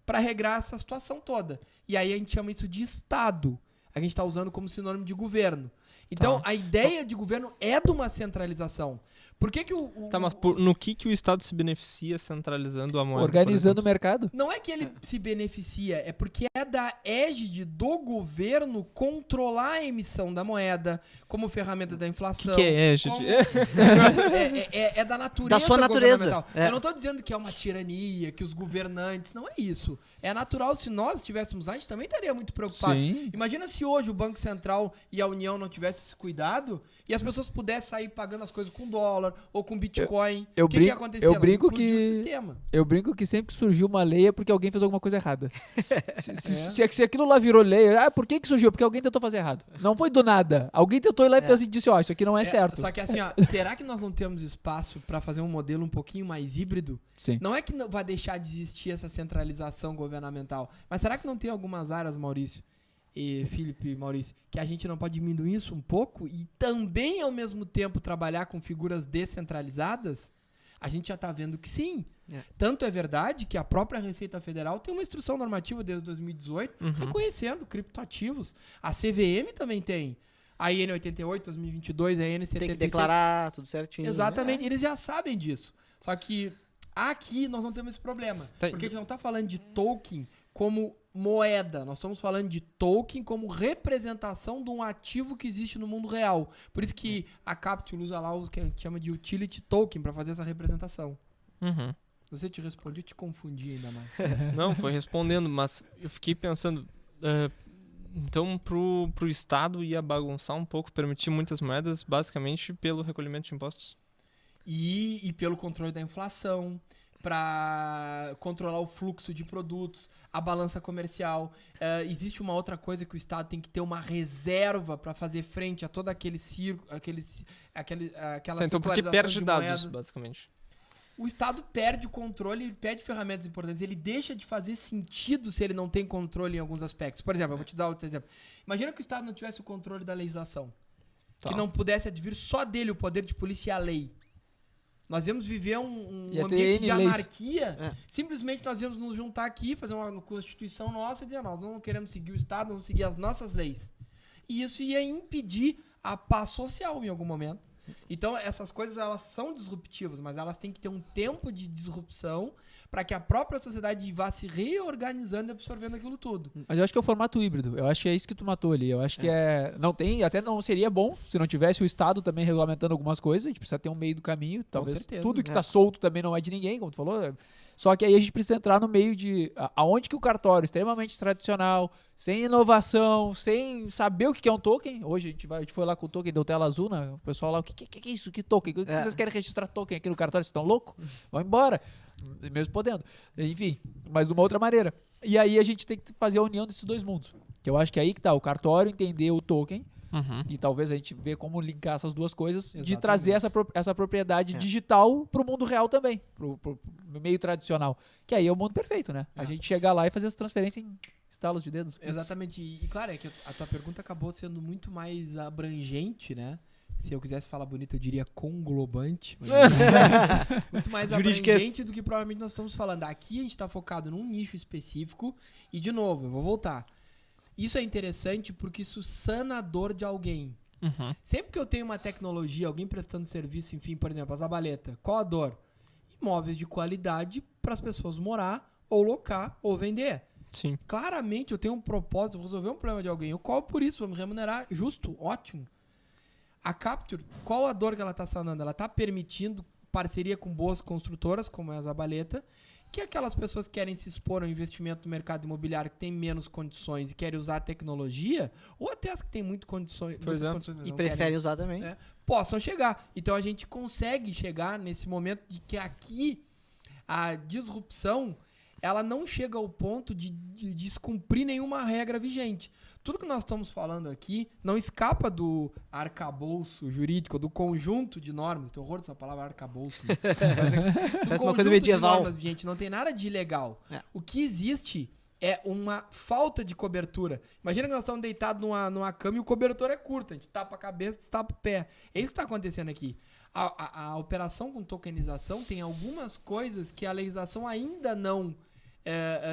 para regrar essa situação toda. E aí a gente chama isso de Estado. A gente está usando como sinônimo de governo. Então, a ideia de governo é de uma centralização. Por que que Mas no que o Estado se beneficia centralizando a moeda? Organizando o mercado. Não é que ele se beneficia, é porque é da égide do governo controlar a emissão da moeda como ferramenta da inflação. O que é égide? Como... é da natureza. Da sua natureza. governamental. É. Eu não estou dizendo que é uma tirania, que os governantes... Não é isso. É natural. Se nós estivéssemos lá, a gente também estaria muito preocupado. Sim. Imagina se hoje o Banco Central e a União não tivessem esse cuidado e as pessoas pudessem sair pagando as coisas com dólar ou com Bitcoin. Eu O que ia acontecer? eu Nós brinco implodir que- o sistema. Eu brinco que sempre que surgiu uma lei é porque alguém fez alguma coisa errada. Se aquilo lá virou lei, por que surgiu? Porque alguém tentou fazer errado. Não foi do nada. Alguém tentou ir lá e fez assim, disse, isso aqui não é certo. Só que assim, será que nós não temos espaço para fazer um modelo um pouquinho mais híbrido? Sim. Não é que não vai deixar de existir essa centralização governamental, mas será que não tem algumas áreas, Maurício e Felipe e Maurício, que a gente não pode diminuir isso um pouco e também, ao mesmo tempo, trabalhar com figuras descentralizadas? A gente já está vendo que sim. Tanto é verdade que a própria Receita Federal tem uma instrução normativa desde 2018 reconhecendo criptoativos. A CVM também tem. A IN88, 2022, a IN76. Tem que declarar tudo certinho. Exatamente, eles já sabem disso. Só que aqui nós não temos esse problema. Tá. Porque a gente não está falando de token como moeda. Nós estamos falando de token como representação de um ativo que existe no mundo real. Por isso que a Capital usa lá o que a gente chama de utility token para fazer essa representação. Você te responde, eu te confundi ainda mais. Não, foi respondendo, mas eu fiquei pensando... então, pro Estado ia bagunçar um pouco, permitir muitas moedas, basicamente pelo recolhimento de impostos. E pelo controle da inflação, para controlar o fluxo de produtos, a balança comercial. Existe uma outra coisa que o Estado tem que ter uma reserva para fazer frente a todo aquele circo, aquela Então, porque circularização perde de dados, moeda. basicamente. O Estado perde o controle, ele perde ferramentas importantes. Ele deixa de fazer sentido se ele não tem controle em alguns aspectos. Por exemplo, eu vou te dar outro exemplo. Imagina que o Estado não tivesse o controle da legislação. Tá. Que não pudesse advir só dele o poder de polícia e a lei. Nós íamos viver um Ia ter ambiente N de leis. anarquia. Simplesmente nós íamos nos juntar aqui, fazer uma constituição nossa e dizer, nós não queremos seguir o Estado, vamos seguir as nossas leis. E isso ia impedir a paz social em algum momento. Então, essas coisas, elas são disruptivas, mas elas têm que ter um tempo de disrupção para que a própria sociedade vá se reorganizando e absorvendo aquilo tudo. Mas eu acho que é o formato híbrido. Eu acho que é isso que tu matou ali. Eu acho que não tem, até não seria bom se não tivesse o Estado também regulamentando algumas coisas. A gente precisa ter um meio do caminho. Talvez certeza, tudo que tá solto também não é de ninguém, como tu falou. Só que aí a gente precisa entrar no meio de aonde que o cartório extremamente tradicional, sem inovação, sem saber o que é um token. Hoje a gente foi lá com o token do tela azul, né? O pessoal lá, o que é isso? Que token? O que vocês querem registrar token aqui no cartório? Vocês estão loucos? Vão embora. Mesmo podendo. Enfim, mas de uma outra maneira. E aí a gente tem que fazer a união desses dois mundos. Que eu acho que é aí que tá o cartório entender o token e talvez a gente ver como linkar essas duas coisas, de Exatamente. trazer essa propriedade digital pro mundo real também, pro meio tradicional. Que aí é o mundo perfeito, né? A gente chegar lá e fazer essa transferência em estalos de dedos. Exatamente. E claro, é que a tua pergunta acabou sendo muito mais abrangente, né? Se eu quisesse falar bonito, eu diria conglobante. Muito mais Jurídicas. abrangente do que provavelmente nós estamos falando. Aqui a gente está focado num nicho específico. E, de novo, eu vou voltar. Isso é interessante porque isso sana a dor de alguém. Sempre que eu tenho uma tecnologia, alguém prestando serviço, enfim, por exemplo, a Zabaleta, qual a dor? Imóveis de qualidade para as pessoas morar, ou locar, ou vender. Sim. Claramente eu tenho um propósito, vou resolver um problema de alguém. Eu cobro por isso, vou me remunerar justo, ótimo. A Capture, qual a dor que ela está sanando? Ela está permitindo parceria com boas construtoras, como é a Zabaleta, que aquelas pessoas que querem se expor ao investimento no mercado imobiliário, que tem menos condições e querem usar a tecnologia, ou até as que têm muitas condições, mas E não preferem querem, usar também. possam chegar. Então a gente consegue chegar nesse momento de que aqui a disrupção ela não chega ao ponto de descumprir nenhuma regra vigente. Tudo que nós estamos falando aqui não escapa do arcabouço jurídico, do conjunto de normas. Tem horror dessa palavra arcabouço. Né? Do Parece uma conjunto coisa medieval. de normas, gente, não tem nada de ilegal. O que existe é uma falta de cobertura. Imagina que nós estamos deitados numa cama e o cobertor é curto. A gente tapa a cabeça, tapa o pé. É isso que está acontecendo aqui. A operação com tokenização tem algumas coisas que a legislação ainda não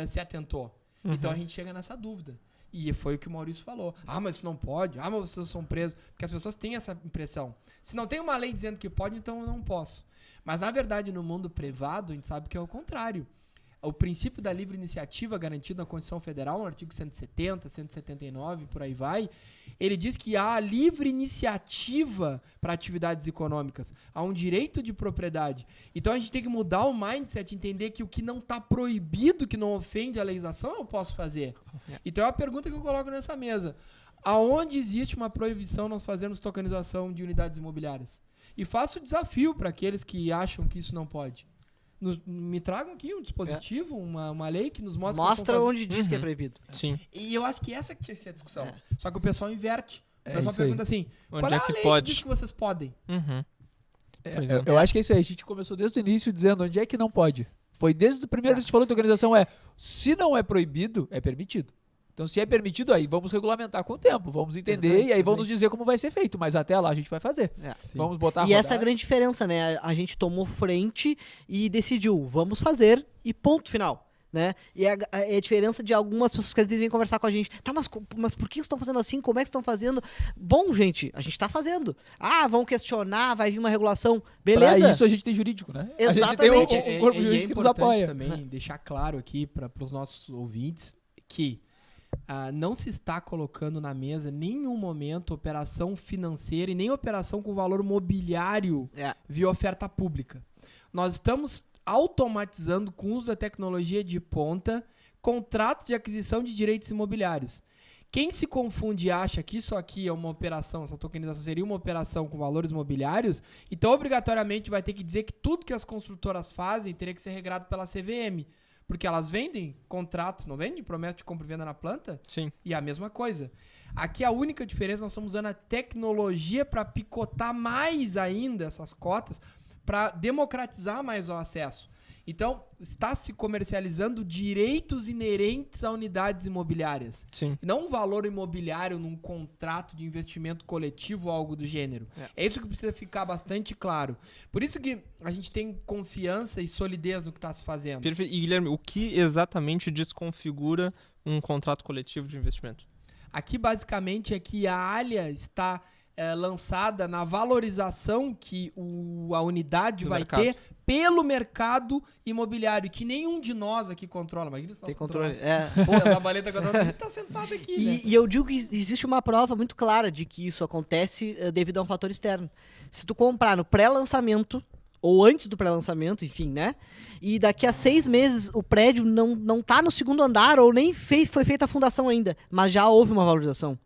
se atentou. Então a gente chega nessa dúvida. E foi o que o Maurício falou. Ah, mas isso não pode. Ah, mas vocês são presos. Porque as pessoas têm essa impressão. Se não tem uma lei dizendo que pode, então eu não posso. Mas, na verdade, no mundo privado, a gente sabe que é o contrário. O princípio da livre iniciativa garantido na Constituição Federal, no artigo 170, 179, por aí vai, ele diz que há livre iniciativa para atividades econômicas, há um direito de propriedade. Então a gente tem que mudar o mindset, entender que o que não está proibido, que não ofende a legislação, eu posso fazer. Então é uma pergunta que eu coloco nessa mesa. Aonde existe uma proibição nós fazermos tokenização de unidades imobiliárias? E faço o desafio para aqueles que acham que isso não pode. Me tragam aqui um dispositivo, uma lei que nos mostre... Mostra onde diz que é proibido. Sim. E eu acho que essa que tinha que ser a discussão. Só que o pessoal inverte. O pessoal isso aí. pergunta assim, Onde qual é é a que lei pode? que diz que vocês podem? Pois é. Eu acho que é isso aí. A gente começou desde o início dizendo onde é que não pode. Foi desde o primeiro que a gente falou de organização se não é proibido, é permitido. Então, se é permitido, aí vamos regulamentar com o tempo, vamos entender e aí vão nos dizer como vai ser feito. Mas até lá a gente vai fazer. Vamos botar a E rodar. essa é a grande diferença, né? A gente tomou frente e decidiu, vamos fazer e ponto final. Né? E a diferença de algumas pessoas que às vezes vêm conversar com a gente. Tá, mas por que vocês estão fazendo assim? Como é que estão fazendo? Bom, gente, a gente tá fazendo. Ah, vão questionar, vai vir uma regulação. Beleza? Pra isso a gente tem jurídico, né? Exatamente. A gente tem um corpo jurídico que nos apoia. Também deixar claro aqui para os nossos ouvintes que não se está colocando na mesa em nenhum momento operação financeira e nem operação com valor mobiliário via oferta pública. Nós estamos automatizando com o uso da tecnologia de ponta contratos de aquisição de direitos imobiliários. Quem se confunde e acha que isso aqui é uma operação, essa tokenização seria uma operação com valores mobiliários, então obrigatoriamente vai ter que dizer que tudo que as construtoras fazem teria que ser regrado pela CVM. Porque elas vendem contratos, não vendem? Promessa de compra e venda na planta? Sim. E a mesma coisa. Aqui a única diferença, nós estamos usando a tecnologia para picotar mais ainda essas cotas, para democratizar mais o acesso. Então, está se comercializando direitos inerentes a unidades imobiliárias. Sim. Não um valor imobiliário num contrato de investimento coletivo ou algo do gênero. É isso que precisa ficar bastante claro. Por isso que a gente tem confiança e solidez no que está se fazendo. Perfeito. E, Guilherme, o que exatamente desconfigura um contrato coletivo de investimento? Aqui, basicamente, é que a Alia está lançada na valorização que a unidade Do vai mercado. ter pelo mercado imobiliário, que nenhum de nós aqui controla. Imagina se nós Tem controle. controlássemos. Pô, a Zabaleta controla, ele tá sentado aqui, né? E eu digo que existe uma prova muito clara de que isso acontece devido a um fator externo. Se tu comprar no pré-lançamento, ou antes do pré-lançamento, enfim, né? E daqui a 6 meses o prédio não tá no segundo andar, ou nem foi feita a fundação ainda, mas já houve uma valorização.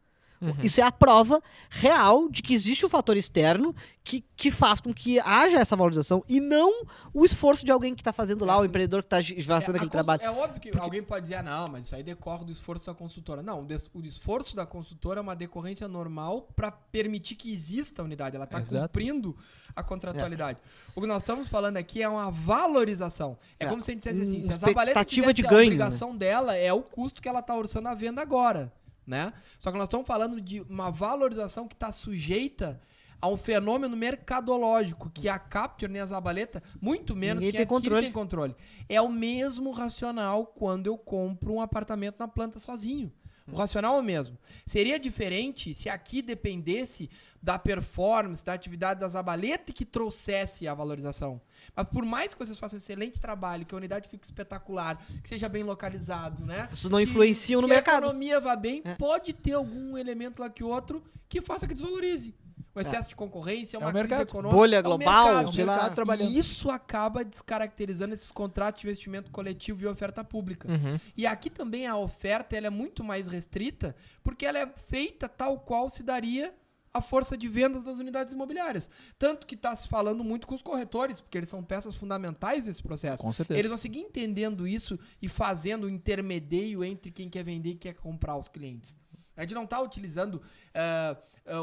Isso é a prova real de que existe um fator externo que faz com que haja essa valorização e não o esforço de alguém que está fazendo lá, o empreendedor que está fazendo aquele trabalho. É óbvio que alguém pode dizer, não, mas isso aí decorre do esforço da consultora. Não, o esforço da consultora é uma decorrência normal para permitir que exista a unidade. Ela está cumprindo a contratualidade. O que nós estamos falando aqui é uma valorização. É como se a gente dissesse assim, se a Zabaleta Expectativa de tivesse ganho, a obrigação dela é o custo que ela está orçando à venda agora. Né? Só que nós estamos falando de uma valorização que está sujeita a um fenômeno mercadológico que a Capture nem a Zabaleta, muito menos Ninguém tem controle. É o mesmo racional quando eu compro um apartamento na planta sozinho. O racional é o mesmo. Seria diferente se aqui dependesse da performance, da atividade da Zabaleta que trouxesse a valorização. Mas por mais que vocês façam excelente trabalho, que a unidade fique espetacular, que seja bem localizado, né? Isso não influencia no que mercado. a economia vá bem, pode ter algum elemento lá que outro que faça que desvalorize. O excesso de concorrência, uma crise mercado. econômica. Bolha é o global, mercado. sei lá. trabalhando. E isso acaba descaracterizando esses contratos de investimento coletivo e oferta pública. E aqui também a oferta ela é muito mais restrita, porque ela é feita tal qual se daria a força de vendas das unidades imobiliárias. Tanto que está se falando muito com os corretores, porque eles são peças fundamentais desse processo. Com certeza. Eles vão seguir entendendo isso e fazendo o intermediário entre quem quer vender e quer comprar os clientes. A gente não está utilizando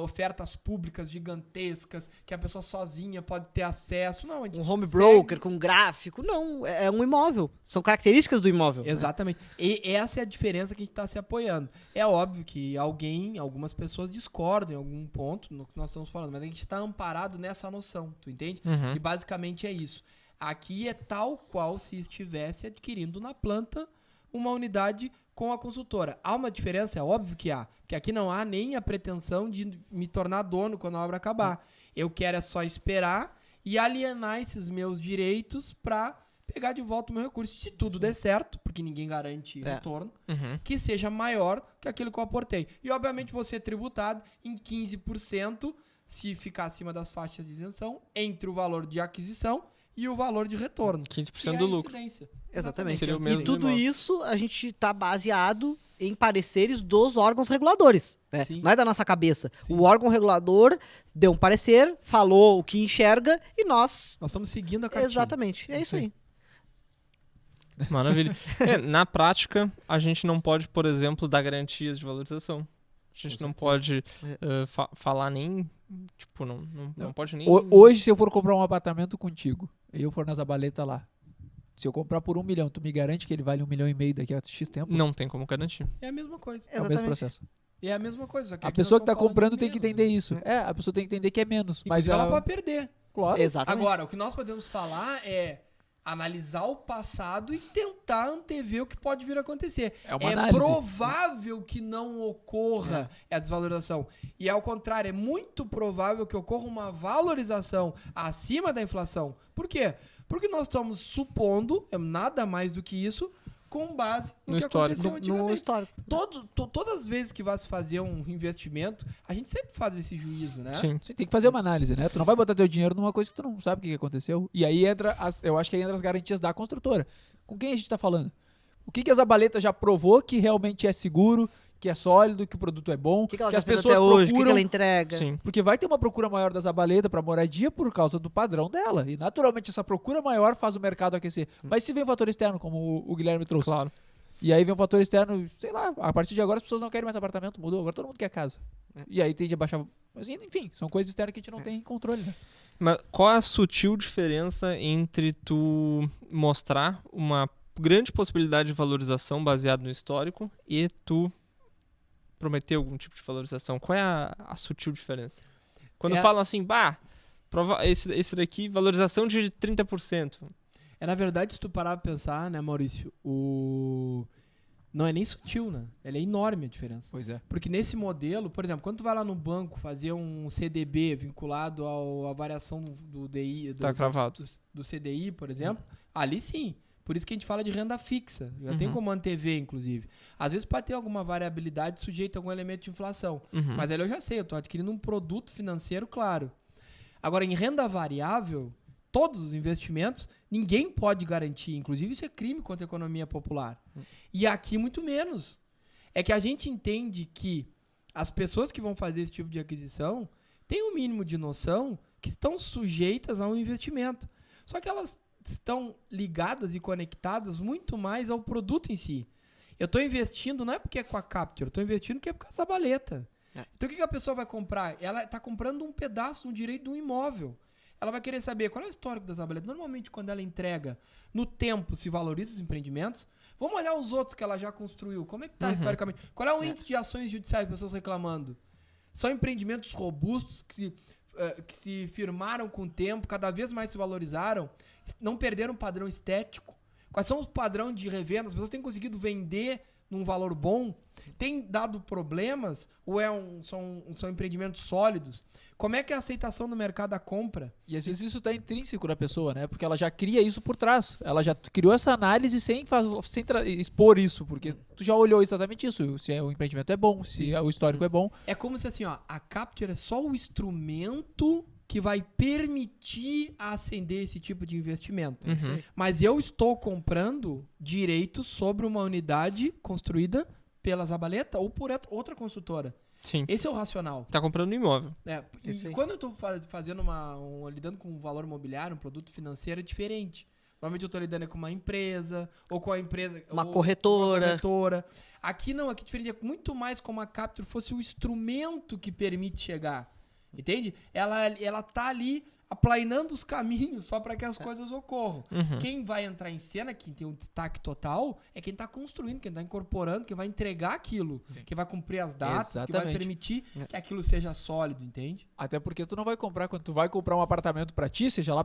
ofertas públicas gigantescas que a pessoa sozinha pode ter acesso. Não, a gente Um home segue- broker com gráfico. Não, é um imóvel. São características do imóvel. Exatamente. E essa é a diferença que a gente está se apoiando. É óbvio que algumas pessoas discordam em algum ponto no que nós estamos falando, mas a gente está amparado nessa noção, tu entende? E basicamente é isso. Aqui é tal qual se estivesse adquirindo na planta uma unidade com a consultora. Há uma diferença? É óbvio que há. Porque aqui não há nem a pretensão de me tornar dono quando a obra acabar. Eu quero é só esperar e alienar esses meus direitos para pegar de volta o meu recurso. Se tudo der certo, porque ninguém garante retorno, que seja maior que aquilo que eu aportei. E, obviamente, vou ser tributado em 15%, se ficar acima das faixas de isenção, entre o valor de aquisição e o valor de retorno. 15% que é do a lucro. incidência. Exatamente. Seria o mesmo E tudo imóvel. isso a gente está baseado em pareceres dos órgãos reguladores. Né? Sim. Não é da nossa cabeça. Sim. O órgão regulador deu um parecer, falou o que enxerga e nós... Nós estamos seguindo a cartilha. Exatamente. É isso aí. Maravilha. Na prática, a gente não pode, por exemplo, dar garantias de valorização. A gente não pode falar nem... Tipo, não pode nem... Hoje, se eu for comprar um apartamento contigo, e eu for na Zabaleta lá, se eu comprar por 1 milhão, tu me garante que ele vale 1,5 milhão daqui a X tempo? Não tem como garantir. É a mesma coisa. É o mesmo processo. E é a mesma coisa. só que A aqui pessoa nós que tá estamos falando comprando de tem que menos, entender né? isso. A pessoa tem que entender que é menos. Mas Inclusive, ela pode perder. Claro. Exatamente. Agora, o que nós podemos falar é analisar o passado e tentar antever o que pode vir a acontecer. É uma análise. Provável que não ocorra a desvalorização. E ao contrário, é muito provável que ocorra uma valorização acima da inflação. Por quê? Porque nós estamos supondo, é nada mais do que isso, com base no que histórico. aconteceu No antigamente. histórico. Todas as vezes que vai se fazer um investimento, a gente sempre faz esse juízo, né? Sim. Você tem que fazer uma análise, né? Tu não vai botar teu dinheiro numa coisa que tu não sabe o que aconteceu. E aí eu acho que aí entra as garantias da construtora. Com quem a gente tá falando? O que a Zabaleta já provou que realmente é seguro, que é sólido, que o produto é bom, O que ela que já as fez pessoas até hoje? O procuram. que ela entrega? Sim. Porque vai ter uma procura maior da Zabaleta para moradia por causa do padrão dela. E naturalmente essa procura maior faz o mercado aquecer. Mas se vem um fator externo, como o Guilherme trouxe, Claro. e aí vem um fator externo, sei lá, a partir de agora as pessoas não querem mais apartamento, mudou, agora todo mundo quer casa. E aí tende a baixar. Mas enfim, são coisas externas que a gente não tem controle, né? Mas qual é a sutil diferença entre tu mostrar uma grande possibilidade de valorização baseada no histórico e tu prometer algum tipo de valorização? Qual é a sutil diferença? Quando falam assim, esse daqui, valorização de 30%. Na verdade, se tu parar pra pensar, né, Maurício, Não é nem sutil, né? Ela é enorme a diferença. Pois é. Porque nesse modelo, por exemplo, quando tu vai lá no banco fazer um CDB vinculado à variação do DI, Tá cravado. do CDI, por exemplo, ali sim. Por isso que a gente fala de renda fixa. Já tem Uhum. como antever, inclusive. Às vezes pode ter alguma variabilidade sujeita a algum elemento de inflação. Uhum. Mas ali eu já sei, eu estou adquirindo um produto financeiro, claro. Agora, em renda variável, todos os investimentos, ninguém pode garantir. Inclusive, isso é crime contra a economia popular. E aqui, muito menos. É que a gente entende que as pessoas que vão fazer esse tipo de aquisição têm um mínimo de noção que estão sujeitas a um investimento. Só que elas estão ligadas e conectadas muito mais ao produto em si. Eu estou investindo, não é porque é com a Capture, eu estou investindo porque é por causa da baleta. Então, o que a pessoa vai comprar? Ela está comprando um pedaço, um direito de um imóvel. Ela vai querer saber qual é o histórico da Zabaleta. Normalmente, quando ela entrega no tempo, se valoriza os empreendimentos. Vamos olhar os outros que ela já construiu. Como é que está historicamente? Qual é o índice de ações judiciais, pessoas reclamando? São empreendimentos robustos que se firmaram com o tempo, cada vez mais se valorizaram, não perderam o padrão estético. Quais são os padrões de revenda? As pessoas têm conseguido vender num valor bom? Tem dado problemas? Ou são empreendimentos sólidos? Como é que é a aceitação do mercado da compra? E às vezes isso está intrínseco na pessoa, né? Porque ela já cria isso por trás. Ela já criou essa análise sem expor isso, porque tu já olhou exatamente isso. Se o empreendimento é bom, se o histórico é bom. É como se assim, ó, a Capture é só o instrumento que vai permitir ascender esse tipo de investimento. Uhum. Mas eu estou comprando direitos sobre uma unidade construída pela Zabaleta ou por outra construtora. Sim. Esse é o racional. Tá comprando um imóvel. Isso E aí. quando eu estou fazendo lidando com um valor imobiliário, um produto financeiro, é diferente. Normalmente eu estou lidando com uma empresa, ou com a empresa... Uma ou corretora. Uma corretora. Aqui não, aqui é diferente. É muito mais como a Capture fosse o instrumento que permite chegar. Entende? Ela tá ali aplainando os caminhos só para que as coisas ocorram. Uhum. Quem vai entrar em cena, quem tem um destaque total, é quem tá construindo, quem tá incorporando, quem vai entregar aquilo, quem vai cumprir as datas, que vai Exatamente. permitir que aquilo seja sólido, entende? Até porque tu não vai comprar, quando tu vai comprar um apartamento pra ti, seja lá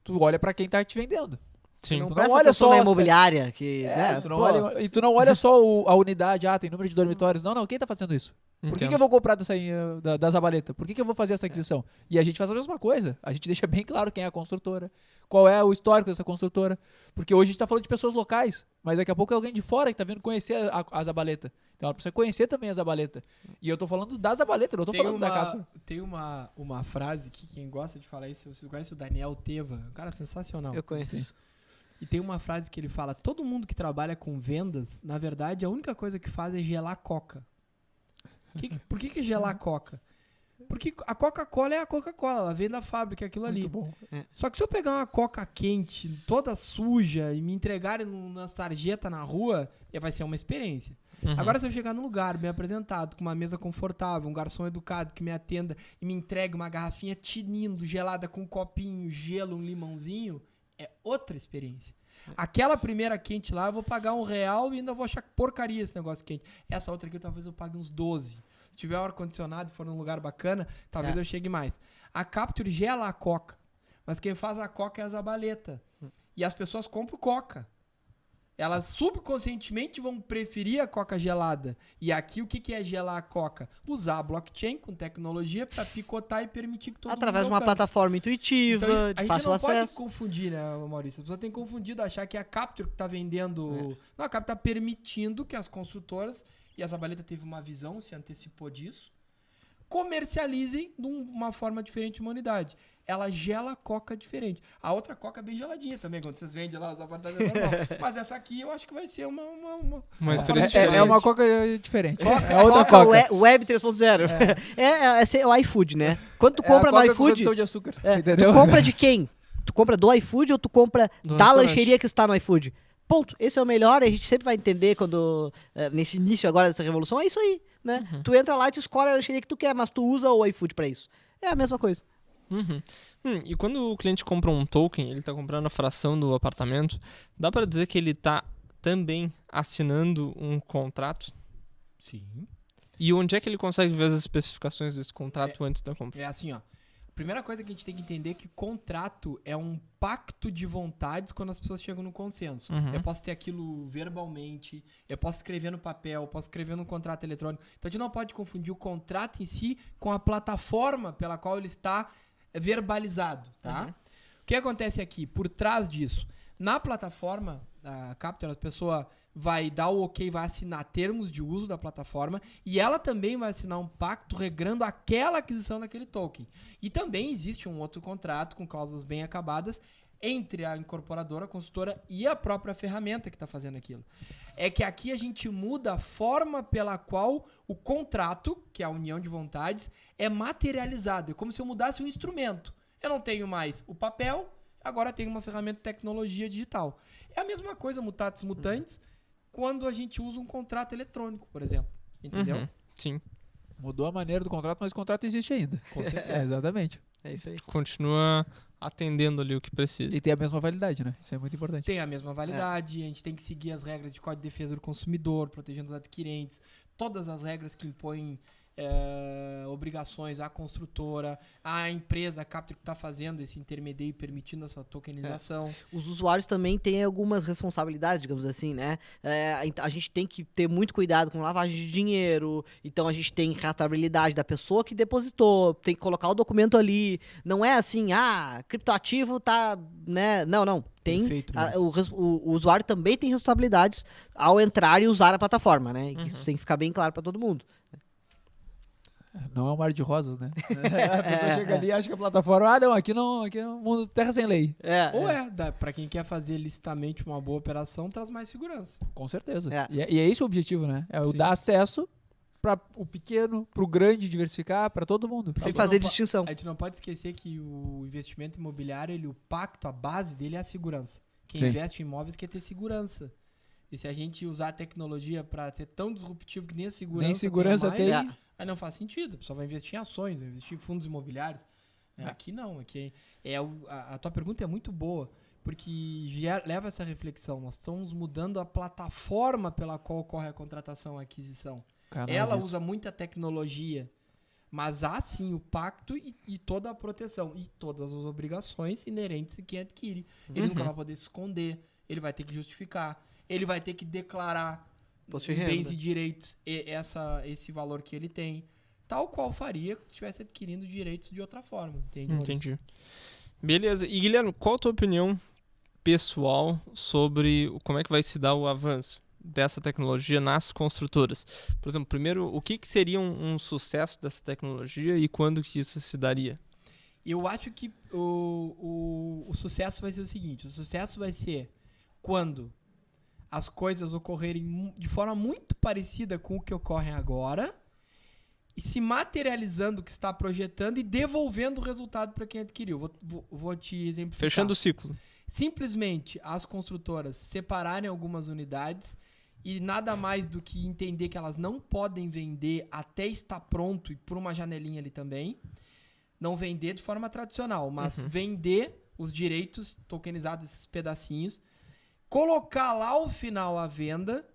tu olha pra quem tá te vendendo. Sim. Não Tu presta não olha atenção só na as imobiliária, que, né? Tu não pô, olha, e tu não olha só a unidade, tem número de dormitórios. Não, quem tá fazendo isso? Por que Entendo. eu vou comprar da Zabaleta? Por que eu vou fazer essa aquisição? E a gente faz a mesma coisa. A gente deixa bem claro quem é a construtora, qual é o histórico dessa construtora. Porque hoje a gente tá falando de pessoas locais, mas daqui a pouco é alguém de fora que tá vindo conhecer a Zabaleta. Então ela precisa conhecer também a Zabaleta. E eu tô falando da Zabaleta, eu não tô falando da Capture. Tem uma frase que quem gosta de falar isso, vocês conhecem o Daniel Teva, um cara sensacional. eu conheço. Sim. E tem uma frase que ele fala: todo mundo que trabalha com vendas, na verdade, a única coisa que faz é gelar coca. Por que gelar coca? Porque a Coca-Cola é a Coca-Cola, ela vem da fábrica, aquilo ali. Muito bom. Só que se eu pegar uma coca quente, toda suja, e me entregarem na sarjeta na rua, vai ser uma experiência. Uhum. Agora, se eu chegar num lugar bem apresentado, com uma mesa confortável, um garçom educado que me atenda e me entregue uma garrafinha tinindo, gelada, com um copinho, gelo, um limãozinho, é outra experiência. Aquela primeira quente lá, eu vou pagar R$1 e ainda vou achar porcaria esse negócio quente. Essa outra aqui, talvez eu pague uns 12. Se tiver ar-condicionado e for num lugar bacana, talvez eu chegue mais. A Capture gela a coca, mas quem faz a coca é a Zabaleta. E as pessoas compram coca. Elas subconscientemente vão preferir a coca gelada. E aqui o que é gelar a coca? Usar a blockchain com tecnologia para picotar e permitir que todo Através de mundo uma alcance. plataforma intuitiva, Então, de a gente fácil não pode acesso. confundir, né, Maurício? A pessoa tem confundido, achar que é a Capture que está vendendo... Não, a Capture está permitindo que as construtoras, e a Zabaleta teve uma visão, se antecipou disso, comercializem de uma forma diferente de uma unidade. Ela gela a coca diferente. A outra coca é bem geladinha também, quando vocês vendem lá os apartamentos é normal. Mas essa aqui eu acho que vai ser uma experiência diferente. É uma coca diferente. É outra coca. Web 3.0. É o iFood, né? Quando tu compra no Coca com iFood, redução de açúcar. tu Entendeu? compra de quem? Tu compra do iFood ou tu compra Do da restaurante. lancheria que está no iFood? Ponto. Esse é o melhor, e a gente sempre vai entender quando, nesse início agora dessa revolução, é isso aí, né? Tu entra lá e tu escolhe a lancheria que tu quer, mas tu usa o iFood pra isso. É a mesma coisa. Uhum. E quando o cliente compra um token, ele tá comprando a fração do apartamento, dá pra dizer que ele tá também assinando um contrato? Sim. E onde é que ele consegue ver as especificações desse contrato antes da compra? É assim, ó. primeira coisa que a gente tem que entender é que contrato é um pacto de vontades quando as pessoas chegam no consenso. Uhum. Eu posso ter aquilo verbalmente, eu posso escrever no papel, eu posso escrever no contrato eletrônico. Então a gente não pode confundir o contrato em si com a plataforma pela qual ele está verbalizado, tá? Uhum. O que acontece aqui? Por trás disso, na plataforma, a Capital, a pessoa vai dar o ok, vai assinar termos de uso da plataforma e ela também vai assinar um pacto regrando aquela aquisição daquele token. E também existe um outro contrato com cláusulas bem acabadas entre a incorporadora, a consultora e a própria ferramenta que está fazendo aquilo. É que aqui a gente muda a forma pela qual o contrato, que é a união de vontades, é materializado. É como se eu mudasse um instrumento. Eu não tenho mais o papel, agora tenho uma ferramenta de tecnologia digital. É a mesma coisa, mutatis mutandis, quando a gente usa um contrato eletrônico, por exemplo. Entendeu? Uhum. Sim. Mudou a maneira do contrato, mas o contrato existe ainda. Com certeza. É, exatamente. É isso aí. Continua atendendo ali o que precisa. E tem a mesma validade, né? Isso é muito importante. Tem a mesma validade, a gente tem que seguir as regras de Código de Defesa do Consumidor, protegendo os adquirentes, todas as regras que impõem obrigações à construtora, à empresa, a Capture que está fazendo esse intermediário e permitindo essa tokenização. Os usuários também têm algumas responsabilidades, digamos assim, né? A gente tem que ter muito cuidado com lavagem de dinheiro, então a gente tem rastreabilidade da pessoa que depositou, tem que colocar o documento ali. Não é assim, criptoativo tá, né? Não. Tem, Perfeito, o usuário também tem responsabilidades ao entrar e usar a plataforma, né? E que isso tem que ficar bem claro para todo mundo. Não é um mar de rosas, né? A pessoa chega ali e acha que a plataforma... não, aqui é um mundo terra sem lei. Para quem quer fazer licitamente uma boa operação, traz mais segurança. Com certeza. É. E é esse o objetivo, né? É o Sim. dar acesso para o pequeno, para o grande diversificar, para todo mundo. Sem Não fazer po- distinção. A gente não pode esquecer que o investimento imobiliário, o pacto, a base dele é a segurança. Quem Sim. investe em imóveis quer ter segurança. E se a gente usar a tecnologia para ser tão disruptivo que nem a segurança, Nem segurança tenha tem. mais, aí não faz sentido. A pessoa vai investir em ações, vai investir em fundos imobiliários. Aqui não. Aqui a tua pergunta é muito boa, porque leva essa reflexão. Nós estamos mudando a plataforma pela qual ocorre a contratação e a aquisição. Ela usa muita tecnologia, mas há sim o pacto e toda a proteção e todas as obrigações inerentes a quem adquire. Ele nunca vai poder se esconder, ele vai ter que justificar, ele vai ter que declarar Imposto em de renda. bens e direitos esse valor que ele tem, tal qual faria se estivesse adquirindo direitos de outra forma. Entende, Maurício? Entendi. Beleza. E Guilherme, qual a tua opinião pessoal sobre como é que vai se dar o avanço dessa tecnologia nas construtoras? Por exemplo, primeiro, o que seria um sucesso dessa tecnologia e quando que isso se daria? Eu acho que o sucesso vai ser o seguinte: o sucesso vai ser quando as coisas ocorrerem de forma muito parecida com o que ocorre agora e se materializando o que está projetando e devolvendo o resultado para quem adquiriu. Vou te exemplificar. Fechando o ciclo. Simplesmente as construtoras separarem algumas unidades e nada mais do que entender que elas não podem vender até estar pronto e por uma janelinha ali também. Não vender de forma tradicional, mas vender os direitos tokenizados, esses pedacinhos, colocar lá ao final a venda,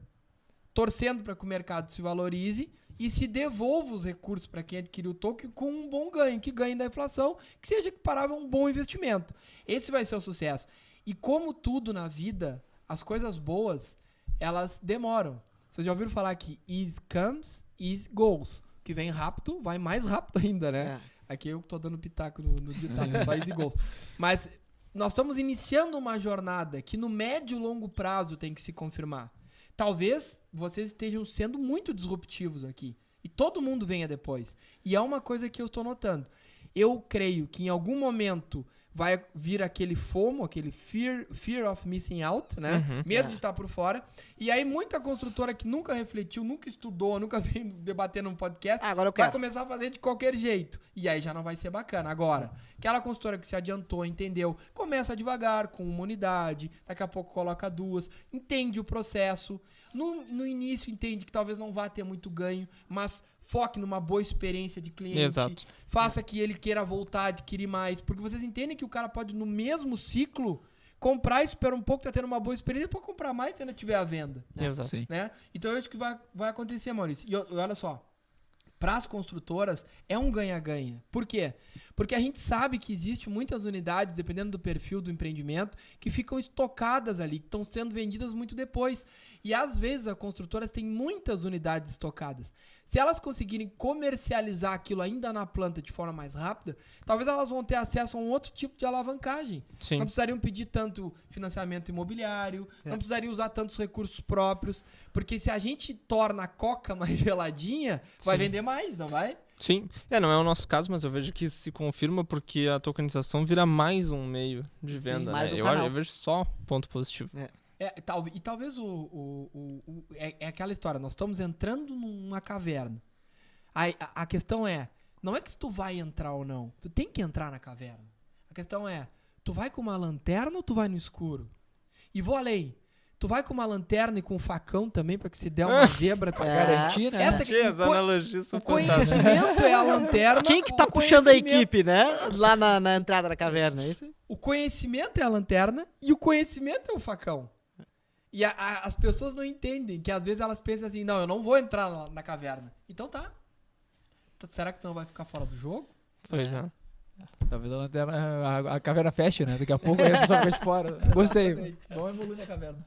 torcendo para que o mercado se valorize e se devolva os recursos para quem adquiriu o token com um bom ganho, que ganhe da inflação, que seja equiparável a um bom investimento. Esse vai ser o sucesso. E como tudo na vida, as coisas boas, elas demoram. Vocês já ouviram falar que easy comes, easy goes. Que vem rápido, vai mais rápido ainda, né? Aqui eu tô dando pitaco no ditado, só easy goes. Mas nós estamos iniciando uma jornada que no médio e longo prazo tem que se confirmar. Talvez vocês estejam sendo muito disruptivos aqui. E todo mundo venha depois. E é uma coisa que eu estou notando. Eu creio que em algum momento vai vir aquele FOMO, aquele fear of missing out, né? Medo de estar por fora. E aí muita construtora que nunca refletiu, nunca estudou, nunca veio debater num podcast, Agora eu vai quero. começar a fazer de qualquer jeito. E aí já não vai ser bacana. Agora, aquela construtora que se adiantou, entendeu, começa devagar, com uma unidade, daqui a pouco coloca duas, entende o processo. No início entende que talvez não vá ter muito ganho, mas foque numa boa experiência de cliente. Exato. Faça que ele queira voltar, adquirir mais. Porque vocês entendem que o cara pode, no mesmo ciclo, comprar, espera um pouco, tá tendo uma boa experiência, para comprar mais se ainda tiver à venda. Exato. Sim. Né? Então eu acho que vai acontecer, Maurício. E olha só, para as construtoras é um ganha-ganha. Por quê? Porque a gente sabe que existe muitas unidades, dependendo do perfil do empreendimento, que ficam estocadas ali, que estão sendo vendidas muito depois. E às vezes as construtoras têm muitas unidades estocadas. Se elas conseguirem comercializar aquilo ainda na planta de forma mais rápida, talvez elas vão ter acesso a um outro tipo de alavancagem. Sim. Não precisariam pedir tanto financiamento imobiliário, não precisariam usar tantos recursos próprios, porque se a gente torna a coca mais geladinha, vai vender mais, não vai? Sim, não é o nosso caso, mas eu vejo que se confirma porque a tokenização vira mais um meio de venda, mais né? um canal. Eu vejo só ponto positivo. E talvez é aquela história, nós estamos entrando numa caverna. A questão não é que se tu vai entrar ou não, tu tem que entrar na caverna. A questão é, tu vai com uma lanterna ou tu vai no escuro? E vou além, tu vai com uma lanterna e com um facão também, pra que se der uma zebra, tu Garantir, né? Essa Tia, as analogias são o fantásticas. conhecimento é a lanterna. Quem que tá o puxando a conhecimento- equipe, né? Lá na entrada da caverna, é isso? O conhecimento é a lanterna e o conhecimento é o facão. E as pessoas não entendem, que às vezes elas pensam assim, não, eu não vou entrar na caverna. Então tá. Será que tu não vai ficar fora do jogo? Pois é. Talvez a lanterna, a caverna feche, né? Daqui a pouco aí a pessoa fica de fora. Gostei. Vamos evoluir na caverna.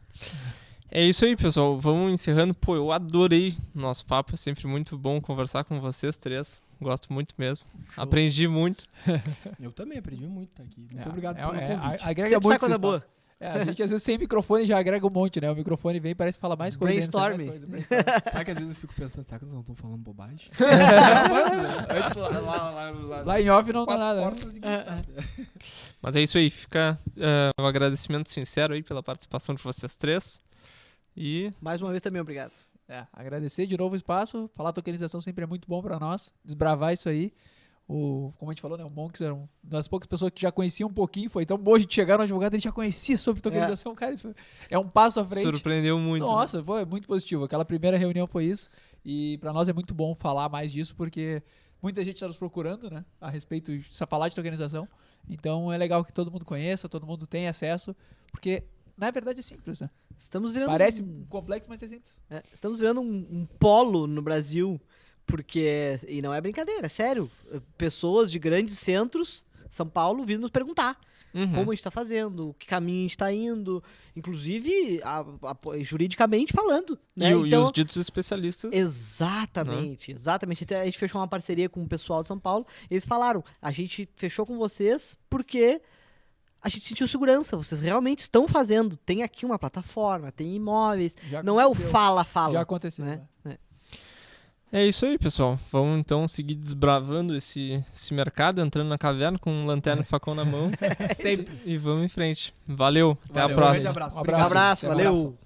É isso aí, pessoal. Vamos encerrando. Pô, eu adorei o nosso papo. É sempre muito bom conversar com vocês três. Gosto muito mesmo. Aprendi muito. Eu também aprendi muito tá aqui. Muito obrigado pelo a- convite. agrega Sempre sai muito coisa esses boa. papos. A gente às vezes sem microfone já agrega um monte, né? O microfone vem e parece falar mais coisa. ainda, sai mais Brainstorming. coisa, brainstorming. Sabe que às vezes eu fico pensando, será que eles não estão falando bobagem? Antes lá, Lá em off não dá quatro nada. Né? portas, ninguém sabe. Mas é isso aí. Fica um agradecimento sincero aí pela participação de vocês três. E Mais uma vez também, obrigado. Agradecer de novo o espaço. Falar tokenização sempre é muito bom pra nós. Desbravar isso aí. Como a gente falou, né? O Monks era uma das poucas pessoas que já conhecia um pouquinho. Foi tão bom a gente chegar no advogado e ele já conhecia sobre tokenização. Cara, isso é um passo à frente. surpreendeu muito. Nossa, pô, é muito positivo. Aquela primeira reunião foi isso. E pra nós é muito bom falar mais disso, porque muita gente está nos procurando, né? A respeito de falar de tokenização. Então é legal que todo mundo conheça, todo mundo tenha acesso, porque na verdade é simples, né? Estamos virando Parece complexo, mas é simples. estamos virando um polo no Brasil, porque, e não é brincadeira, é sério, pessoas de grandes centros, São Paulo, vindo nos perguntar Uhum. como a gente tá fazendo, que caminho a gente tá indo, inclusive juridicamente falando, né? E os ditos especialistas. Exatamente, exatamente. Até a gente fechou uma parceria com o pessoal de São Paulo. Eles falaram, a gente fechou com vocês porque a gente sentiu segurança. Vocês realmente estão fazendo. Tem aqui uma plataforma, tem imóveis. Já Não é o aconteceu. fala-fala. Já aconteceu. né? Né? É isso aí, pessoal. Vamos então seguir desbravando esse mercado, entrando na caverna com lanterna e facão na mão. Sempre. E vamos em frente. Valeu, até a Valeu, próxima. grande abraço. Um Obrigado. Um abraço, Até mais. valeu.